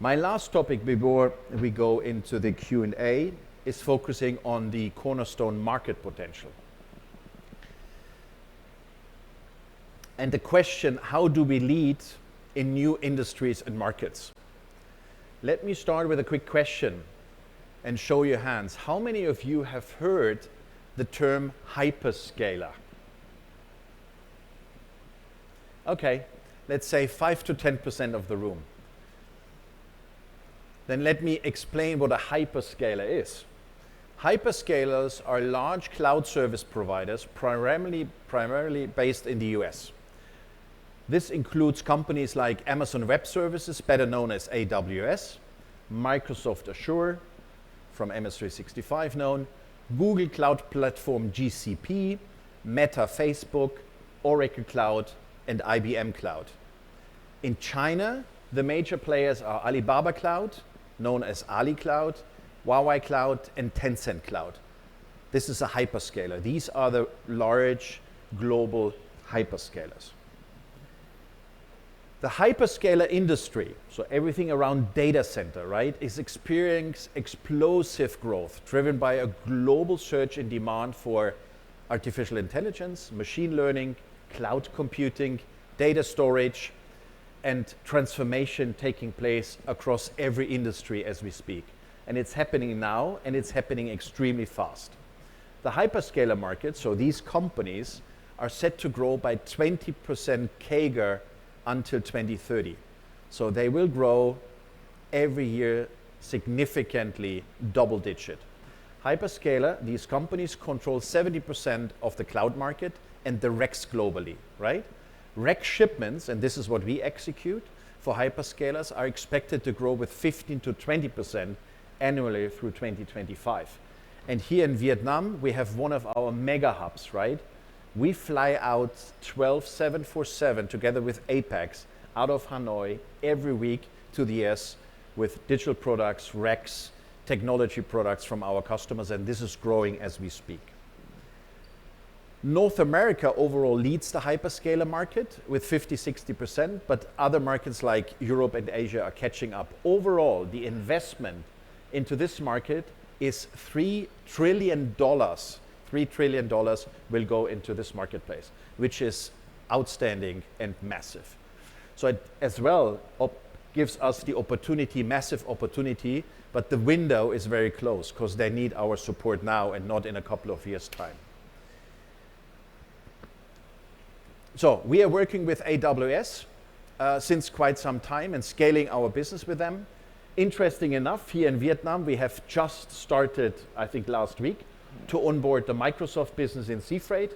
H: My last topic before we go into the Q&A is focusing on the cornerstone market potential. And the question, how do we lead in new industries and markets? Let me start with a quick question and show your hands. How many of you have heard the term hyperscaler? Okay, let's say 5 to 10% of the room. Then let me explain what a hyperscaler is. Hyperscalers are large cloud service providers, primarily based in the US. This includes companies like Amazon Web Services, better known as AWS, Microsoft Azure, from MS365 known, Google Cloud Platform GCP, Meta Facebook, Oracle Cloud, and IBM Cloud. In China, the major players are Alibaba Cloud, known as Ali Cloud, Huawei Cloud, and Tencent Cloud. This is a hyperscaler. These are the large global hyperscalers. The hyperscaler industry, so everything around data center, right, is experiencing explosive growth driven by a global surge in demand for artificial intelligence, machine learning, cloud computing, data storage, and transformation taking place across every industry as we speak. And it's happening now, and it's happening extremely fast. The hyperscaler market, so these companies, are set to grow by 20% CAGR until 2030. So they will grow every year significantly, double digit. Hyperscaler, these companies control 70% of the cloud market and the racks globally, right? Rack shipments, and this is what we execute for hyperscalers, are expected to grow with 15 to 20% annually through 2025. And here in Vietnam, we have one of our mega hubs, right? We fly out 12 747 together with Apex out of Hanoi every week to the US with digital products, racks, technology products from our customers, and this is growing as we speak. North America overall leads the hyperscaler market with 50-60%, but other markets like Europe and Asia are catching up. Overall, the investment into this market is $3 trillion. $3 trillion will go into this marketplace, which is outstanding and massive. So it as well gives us the opportunity, massive opportunity, but the window is very close because they need our support now and not in a couple of years' time. So we are working with AWS since quite some time and scaling our business with them. Interesting enough, here in Vietnam, we have just started, I think last week, to onboard the Microsoft business in sea freight,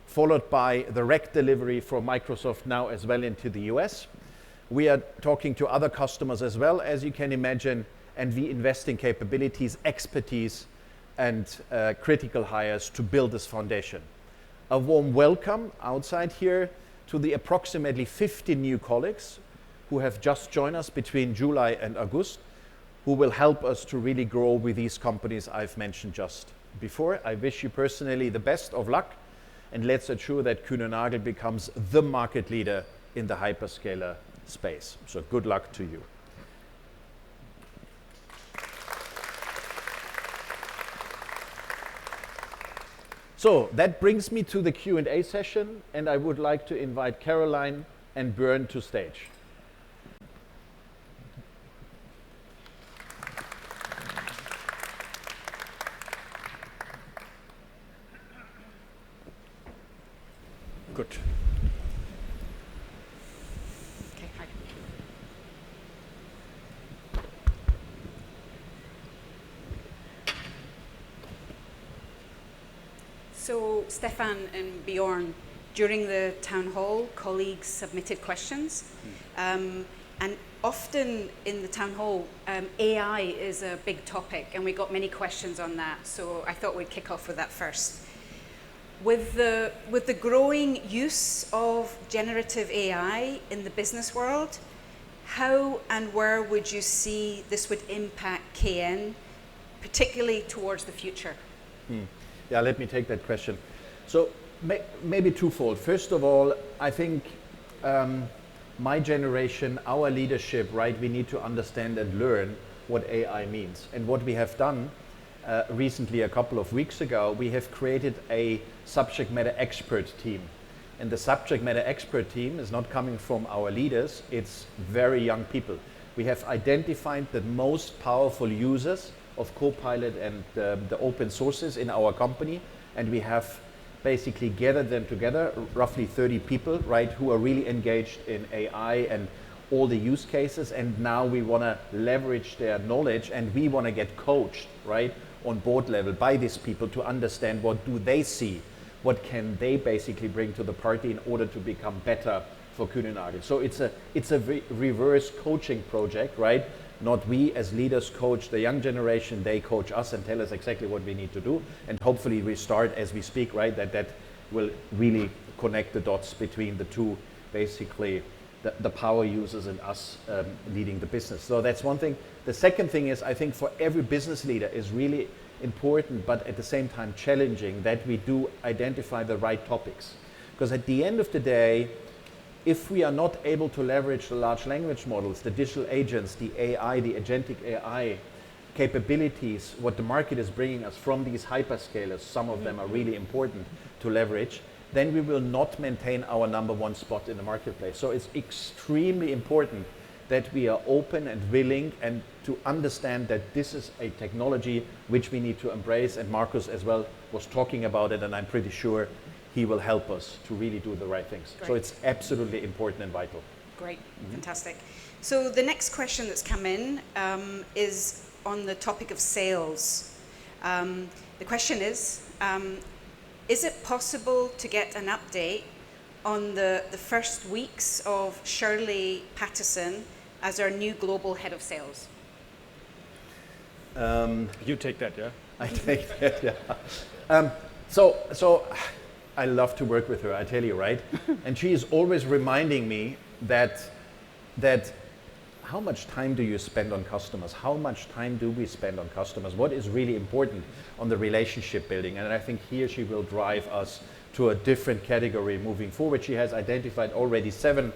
H: followed by the rack delivery for Microsoft now as well into the US. We are talking to other customers as well, as you can imagine, and we invest in capabilities, expertise, and critical hires to build this foundation. A warm welcome outside here to the approximately 50 new colleagues who have just joined us between July and August, who will help us to really grow with these companies I've mentioned just before. I wish you personally the best of luck, and let's ensure that Kuehne+Nagel becomes the market leader in the hyperscaler space. So good luck to you. So that brings me to the Q&A session, and I would like to invite Caroline and Björn to stage. Good.
I: Okay, hi. So, Stefan and Bjorn, during the town hall, colleagues submitted questions. And often in the town hall, AI is a big topic, and we got many questions on that. So I thought we'd kick off with that first. With the growing use of generative AI in the business world, how and where would you see this would impact KN, particularly towards the future?
H: Yeah, let me take that question. So maybe twofold. First of all, I think my generation, our leadership, right, we need to understand and learn what AI means. And what we have done recently, a couple of weeks ago, we have created a subject matter expert team. And the subject matter expert team is not coming from our leaders, it's very young people. We have identified the most powerful users of Copilot and the open sources in our company, and we have basically gathered them together, roughly 30 people, right, who are really engaged in AI and all the use cases, and now we want to leverage their knowledge, and we want to get coached, right, on board level by these people to understand what do they see, what can they basically bring to the party in order to become better for Kuehne+Nagel. So it's a reverse coaching project, right? Not we as leaders coach the young generation, they coach us and tell us exactly what we need to do. And hopefully we start as we speak, right? That will really connect the dots between the two, basically the power users and us leading the business. So that's one thing. The second thing is, I think for every business leader is really important, but at the same time challenging, that we do identify the right topics. Because at the end of the day, if we are not able to leverage the large language models, the digital agents, the AI, the agentic AI capabilities, what the market is bringing us from these hyperscalers, some of them are really important to leverage, then we will not maintain our #1 spot in the marketplace. So it's extremely important that we are open and willing and to understand that this is a technology which we need to embrace, and Markus as well was talking about it, and I'm pretty sure he will help us to really do the right things.
K: Great.
H: So it's absolutely important and vital.
K: Great, fantastic. So the next question that's come in is on the topic of sales. The question is it possible to get an update on the first weeks of Shirley Patterson as our new global head of sales?
G: You take that, yeah?
H: I take that, yeah. So I love to work with her, I tell you, right? And she is always reminding me that how much time do you spend on customers? How much time do we spend on customers? What is really important on the relationship building? And I think here she will drive us to a different category moving forward. She has identified already 7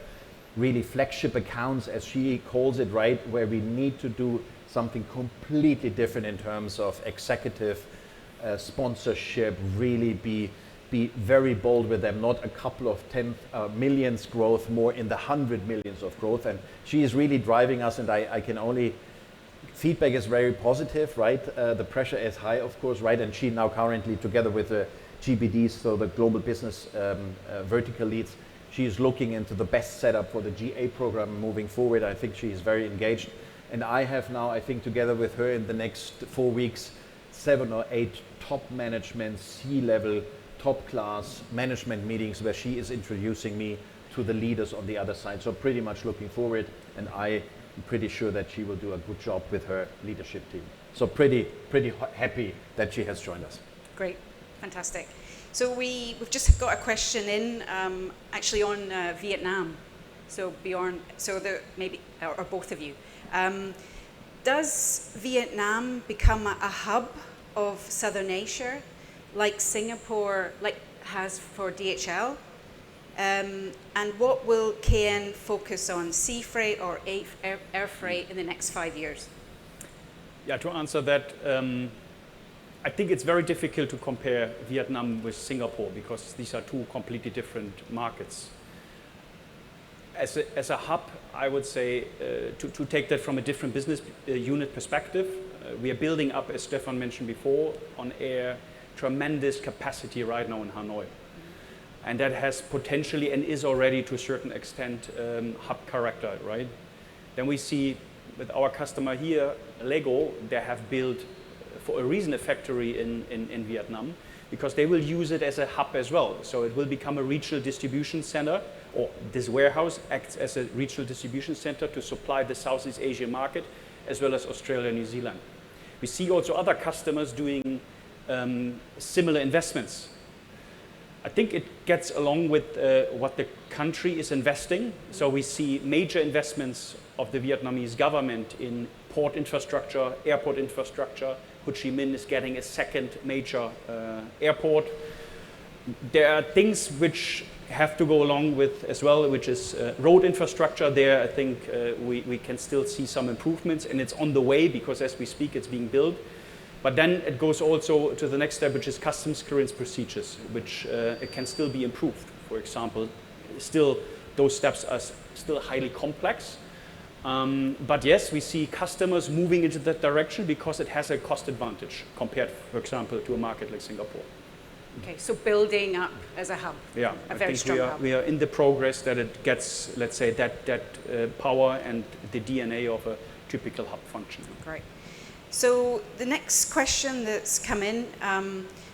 H: really flagship accounts, as she calls it, right? Where we need to do something completely different in terms of executive sponsorship, really be very bold with them, not a couple of 10 millions growth, more in the 100 millions of growth. And she is really driving us, and I can only, feedback is very positive, right? The pressure is high, of course, right? And she now currently, together with the GBDs, so the global business vertical leads, she is looking into the best setup for the GA program moving forward. I think she is very engaged. And I have now, I think, together with her in the next 4 weeks, 7 or 8 top management, C-level, top class management meetings where she is introducing me to the leaders on the other side. So pretty much looking forward, and I'm pretty sure that she will do a good job with her leadership team. So pretty happy that she has joined us.
K: Great, fantastic. So we've just got a question in, actually on Vietnam. So Bjorn, maybe, or both of you. Does Vietnam become a hub of Southern Asia, like Singapore has for DHL? And what will KN focus on, sea freight or air freight in the next 5 years?
G: Yeah, to answer that, I think it's very difficult to compare Vietnam with Singapore because these are 2 completely different markets. As a hub, I would say, to take that from a different business unit perspective, we are building up, as Stefan mentioned before, on air, tremendous capacity right now in Hanoi. And that has potentially and is already to a certain extent hub character, right? Then we see with our customer here, Lego, they have built for a reason a factory in Vietnam because they will use it as a hub as well. So it will become a regional distribution center, or this warehouse acts as a regional distribution center to supply the Southeast Asian market as well as Australia and New Zealand. We see also other customers doing similar investments. I think it gets along with what the country is investing. So we see major investments of the Vietnamese government in port infrastructure, airport infrastructure. Ho Chi Minh is getting a second major airport. There are things which have to go along with as well, which is road infrastructure. There, I think we can still see some improvements, and it's on the way because as we speak, it's being built. But then it goes also to the next step, which is customs clearance procedures, which it can still be improved. For example, still those steps are still highly complex. But yes, we see customers moving into that direction because it has a cost advantage compared, for example, to a market like Singapore.
K: Okay, so building up as a hub.
G: Yeah,
K: a
G: I
K: very
G: think
K: strong hub.
G: we are in the progress that it gets, let's say, that power and the DNA of a typical hub function.
K: Great. So the next question that's come in,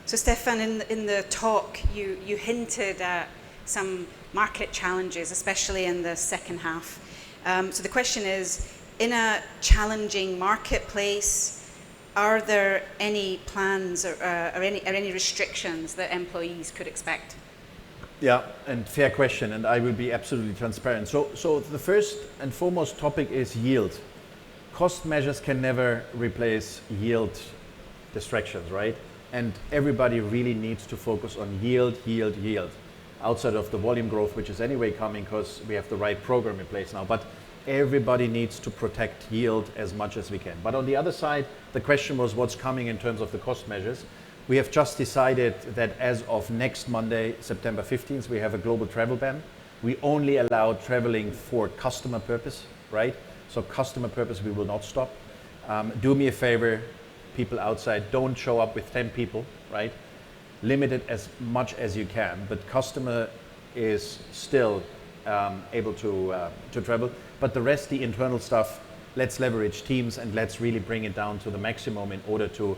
K: so Stefan, in the talk, you hinted at some market challenges, especially in the second half. So the question is, in a challenging marketplace, are there any plans or any restrictions that employees could expect?
H: Yeah, and fair question, and I will be absolutely transparent. So the first and foremost topic is yield. Cost measures can never replace yield distractions, right? And everybody really needs to focus on yield, yield, yield, outside of the volume growth, which is anyway coming because we have the right program in place now. But everybody needs to protect yield as much as we can. But on the other side, the question was what's coming in terms of the cost measures. We have just decided that as of next Monday, September 15th, we have a global travel ban. We only allow traveling for customer purpose, right? So customer purpose, we will not stop. Do me a favor, people outside, don't show up with 10 people, right? Limit it as much as you can, but customer is still able to travel. But the rest, the internal stuff, let's leverage Teams and let's really bring it down to the maximum in order to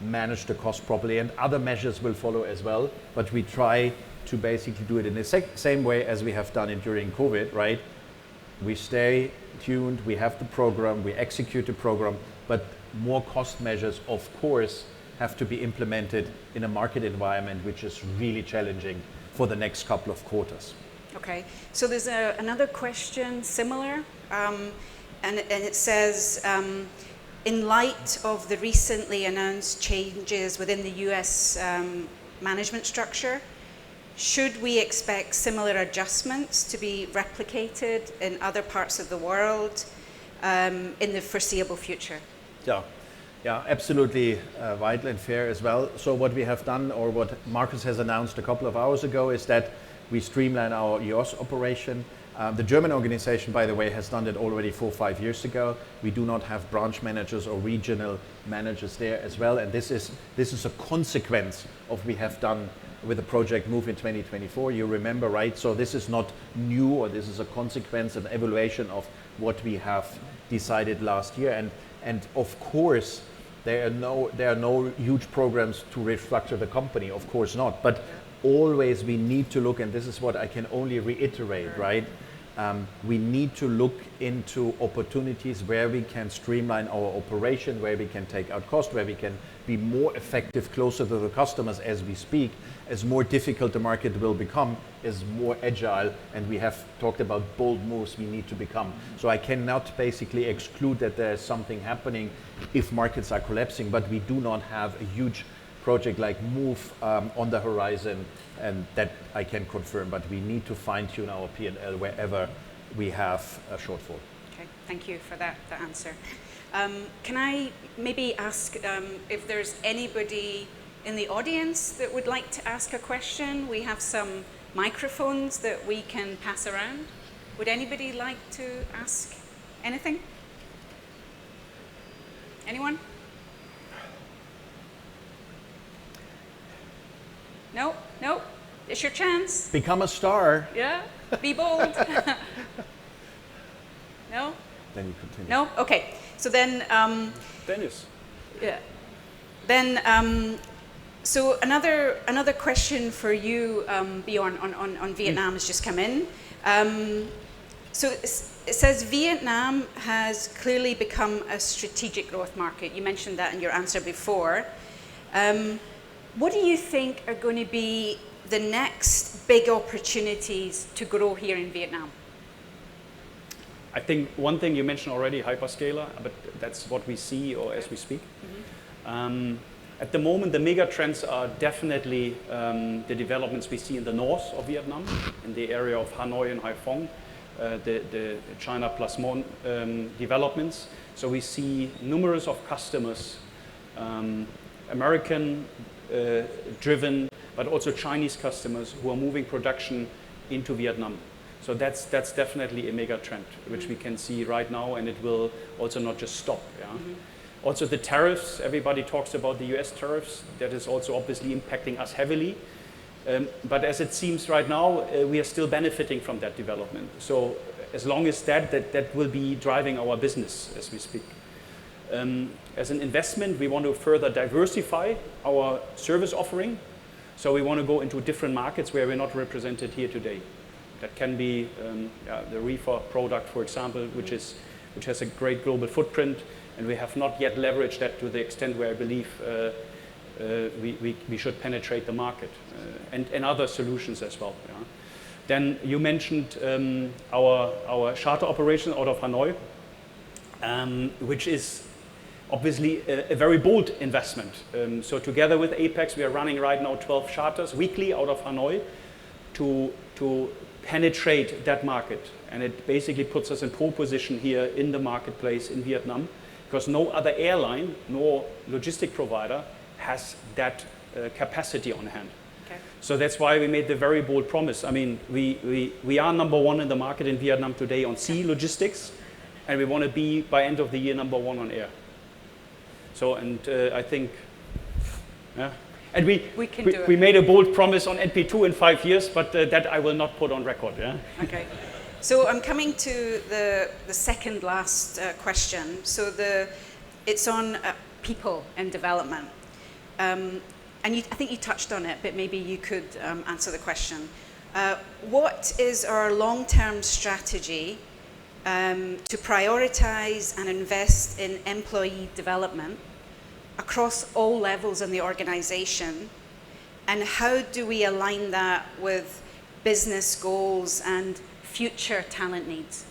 H: manage the cost properly. And other measures will follow as well, but we try to basically do it in the same way as we have done it during COVID, right? We stay tuned, we have the program, we execute the program, but more cost measures, of course, have to be implemented in a market environment which is really challenging for the next couple of quarters.
K: Okay, so there's another question similar, and it says, in light of the recently announced changes within the US management structure, should we expect similar adjustments to be replicated in other parts of the world in the foreseeable future?
H: Yeah, absolutely vital and fair as well. So what we have done, or what Marcus has announced a couple of hours ago, is that we streamline our EOS operation. The German organization, by the way, has done that already 4 or 5 years ago. We do not have branch managers or regional managers there as well, and this is a consequence of what we have done with the project Move in 2024. You remember, right? So this is not new, or this is a consequence, an evaluation of what we have decided last year. And of course, there are no huge programs to restructure the company. Of course not. But always we need to look, and this is what I can only reiterate, right? We need to look into opportunities where we can streamline our operation, where we can take out cost, where we can be more effective closer to the customers as we speak. As more difficult the market will become, as more agile, and we have talked about bold moves we need to become. So I cannot basically exclude that there is something happening if markets are collapsing, but we do not have a huge project like Move on the horizon, and that I can confirm, but we need to fine-tune our P&L wherever we have a shortfall.
K: Okay, thank you for that answer. Can I maybe ask if there's anybody in the audience that would like to ask a question? We have some microphones that we can pass around. Would anybody like to ask anything? Anyone? No? No? It's your chance.
H: Become a star.
K: Yeah? Be bold. No?
H: Then you continue.
K: No? Okay. So then...
G: Dennis.
K: Yeah. Then... so another question for you, Bjorn, on Vietnam has just come in. So it says Vietnam has clearly become a strategic growth market. You mentioned that in your answer before. What do you think are going to be the next big opportunities to grow here in Vietnam?
G: I think one thing you mentioned already, hyperscaler, but that's what we see or as we speak. Mm-hmm. At the moment, the mega trends are definitely the developments we see in the north of Vietnam, in the area of Hanoi and Haiphong, the China Plus One developments. So we see numerous of customers, American driven, but also Chinese customers who are moving production into Vietnam. So that's definitely a mega trend, which we can see right now, and it will also not just stop. Yeah? Also the tariffs, everybody talks about the US tariffs. That is also obviously impacting us heavily. But as it seems right now, we are still benefiting from that development. So as long as that will be driving our business as we speak. As an investment, we want to further diversify our service offering. So we want to go into different markets where we're not represented here today. That can be the reefer product, for example, which has a great global footprint, and we have not yet leveraged that to the extent where I believe we should penetrate the market, and other solutions as well. Yeah. Then you mentioned our charter operation out of Hanoi, which is obviously a very bold investment. So together with Apex, we are running right now 12 charters weekly out of Hanoi to penetrate that market. And it basically puts us in pole position here in the marketplace in Vietnam, because no other airline nor logistic provider has that capacity on hand.
K: Okay.
G: So that's why we made the very bold promise. I mean, we are number one in the market in Vietnam today on sea logistics, and we want to be, by end of the year, number one on air. So, and I think, yeah. And we made a bold promise on NP2 in 5 years, but that I will not put on record. Yeah.
K: Okay. So I'm coming to the second last question. So it's on people and development. And I think you touched on it, but maybe you could answer the question. What is our long-term strategy to prioritize and invest in employee development across all levels in the organization? And how do we align that with business goals and future talent needs?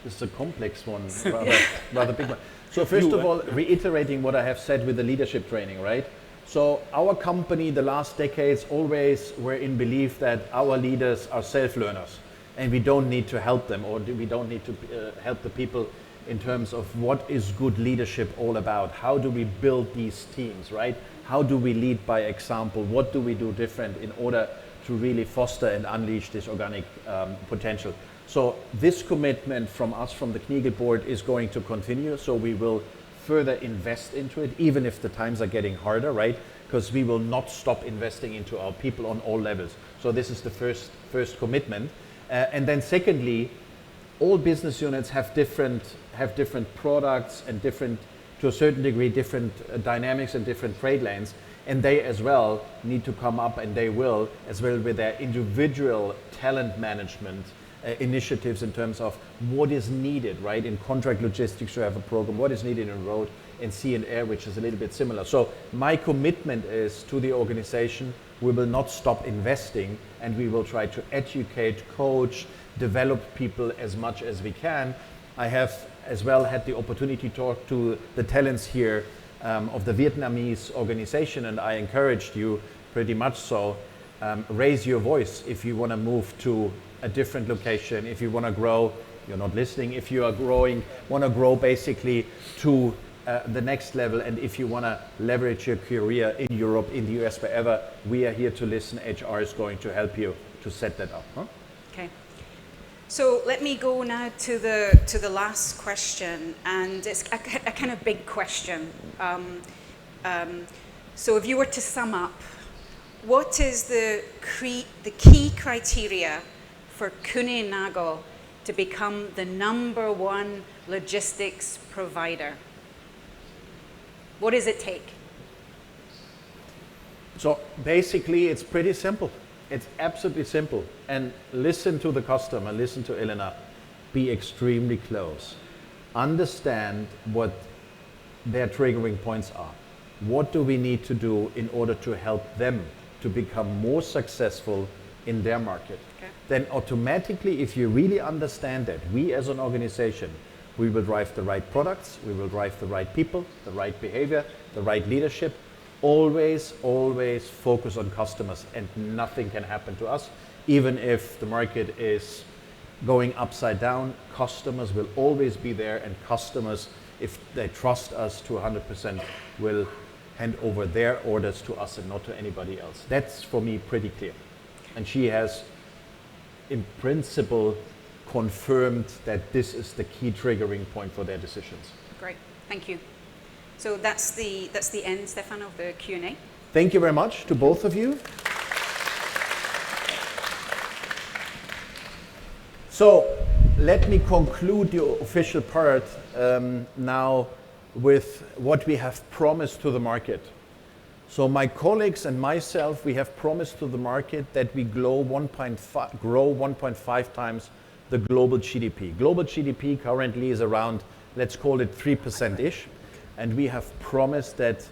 H: This is a complex one, rather big one. So first of all, reiterating what I have said with the leadership training, right? So our company, the last decades, always were in belief that our leaders are self-learners, and we don't need to help them, or we don't need to help the people in terms of what is good leadership all about. How do we build these teams, right? How do we lead by example? What do we do different in order to really foster and unleash this organic potential? So this commitment from us, from the Knagel board, is going to continue. So we will further invest into it, even if the times are getting harder, right? Because we will not stop investing into our people on all levels. So this is the first commitment. And then secondly, all business units have different products and different, to a certain degree, different dynamics and different trade lanes. And they as well need to come up, and they will as well, with their individual talent management initiatives in terms of what is needed, right? In contract logistics, you have a program, what is needed in road, and sea and air, which is a little bit similar. So my commitment is to the organization, we will not stop investing, and we will try to educate, coach, develop people as much as we can. I have as well had the opportunity to talk to the talents here of the Vietnamese organization, and I encouraged you pretty much so, raise your voice if you want to move to a different location, if you want to grow, you're not listening, if you are growing, want to grow basically to the next level, and if you want to leverage your career in Europe, in the US, wherever, we are here to listen. HR is going to help you to set that up. Huh?
K: Okay. So let me go now to the last question, and it's a kind of big question. So if you were to sum up, what is the key criteria for Kuehne+Nagel to become the #1 logistics provider? What does it take?
H: So basically, it's pretty simple. It's absolutely simple. And listen to the customer, listen to Elena. Be extremely close. Understand what their triggering points are. What do we need to do in order to help them to become more successful in their market? Okay. Then automatically, if you really understand that, we as an organization, we will drive the right products, we will drive the right people, the right behavior, the right leadership. Always, always focus on customers, and nothing can happen to us. Even if the market is going upside down, customers will always be there, and customers, if they trust us to 100%, will hand over their orders to us and not to anybody else. That's for me pretty clear. And she has in principle confirmed that this is the key triggering point for their decisions.
K: Great, thank you. So that's the end, Stefan, of the Q&A.
H: Thank you very much to both of you. So let me conclude the official part now with what we have promised to the market. So my colleagues and myself, we have promised to the market that we grow 1.5 times the global GDP. Global GDP currently is around, let's call it 3%-ish. And we have promised that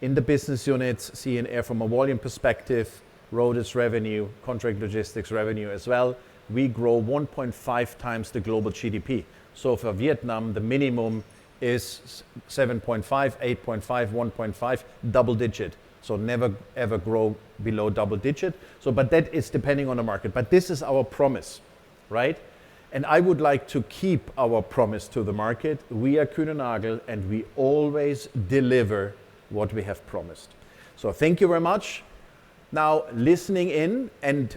H: in the business units, sea and air from a volume perspective, road is revenue, contract logistics revenue as well, we grow 1.5 times the global GDP. So for Vietnam, the minimum is 7.5, 8.5, 1.5, double digit. So never ever grow below double digit. So, but that is depending on the market. But this is our promise, right? And I would like to keep our promise to the market. We are Kuehne+Nagel and we always deliver what we have promised. So thank you very much. Now listening in, and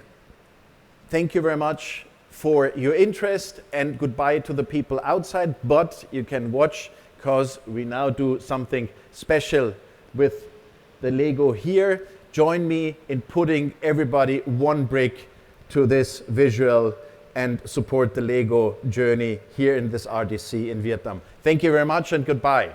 H: thank you very much for your interest, and goodbye to the people outside, but you can watch because we now do something special with the Lego here. Join me in putting everybody one brick to this visual and support the Lego journey here in this RDC in Vietnam. Thank you very much and goodbye.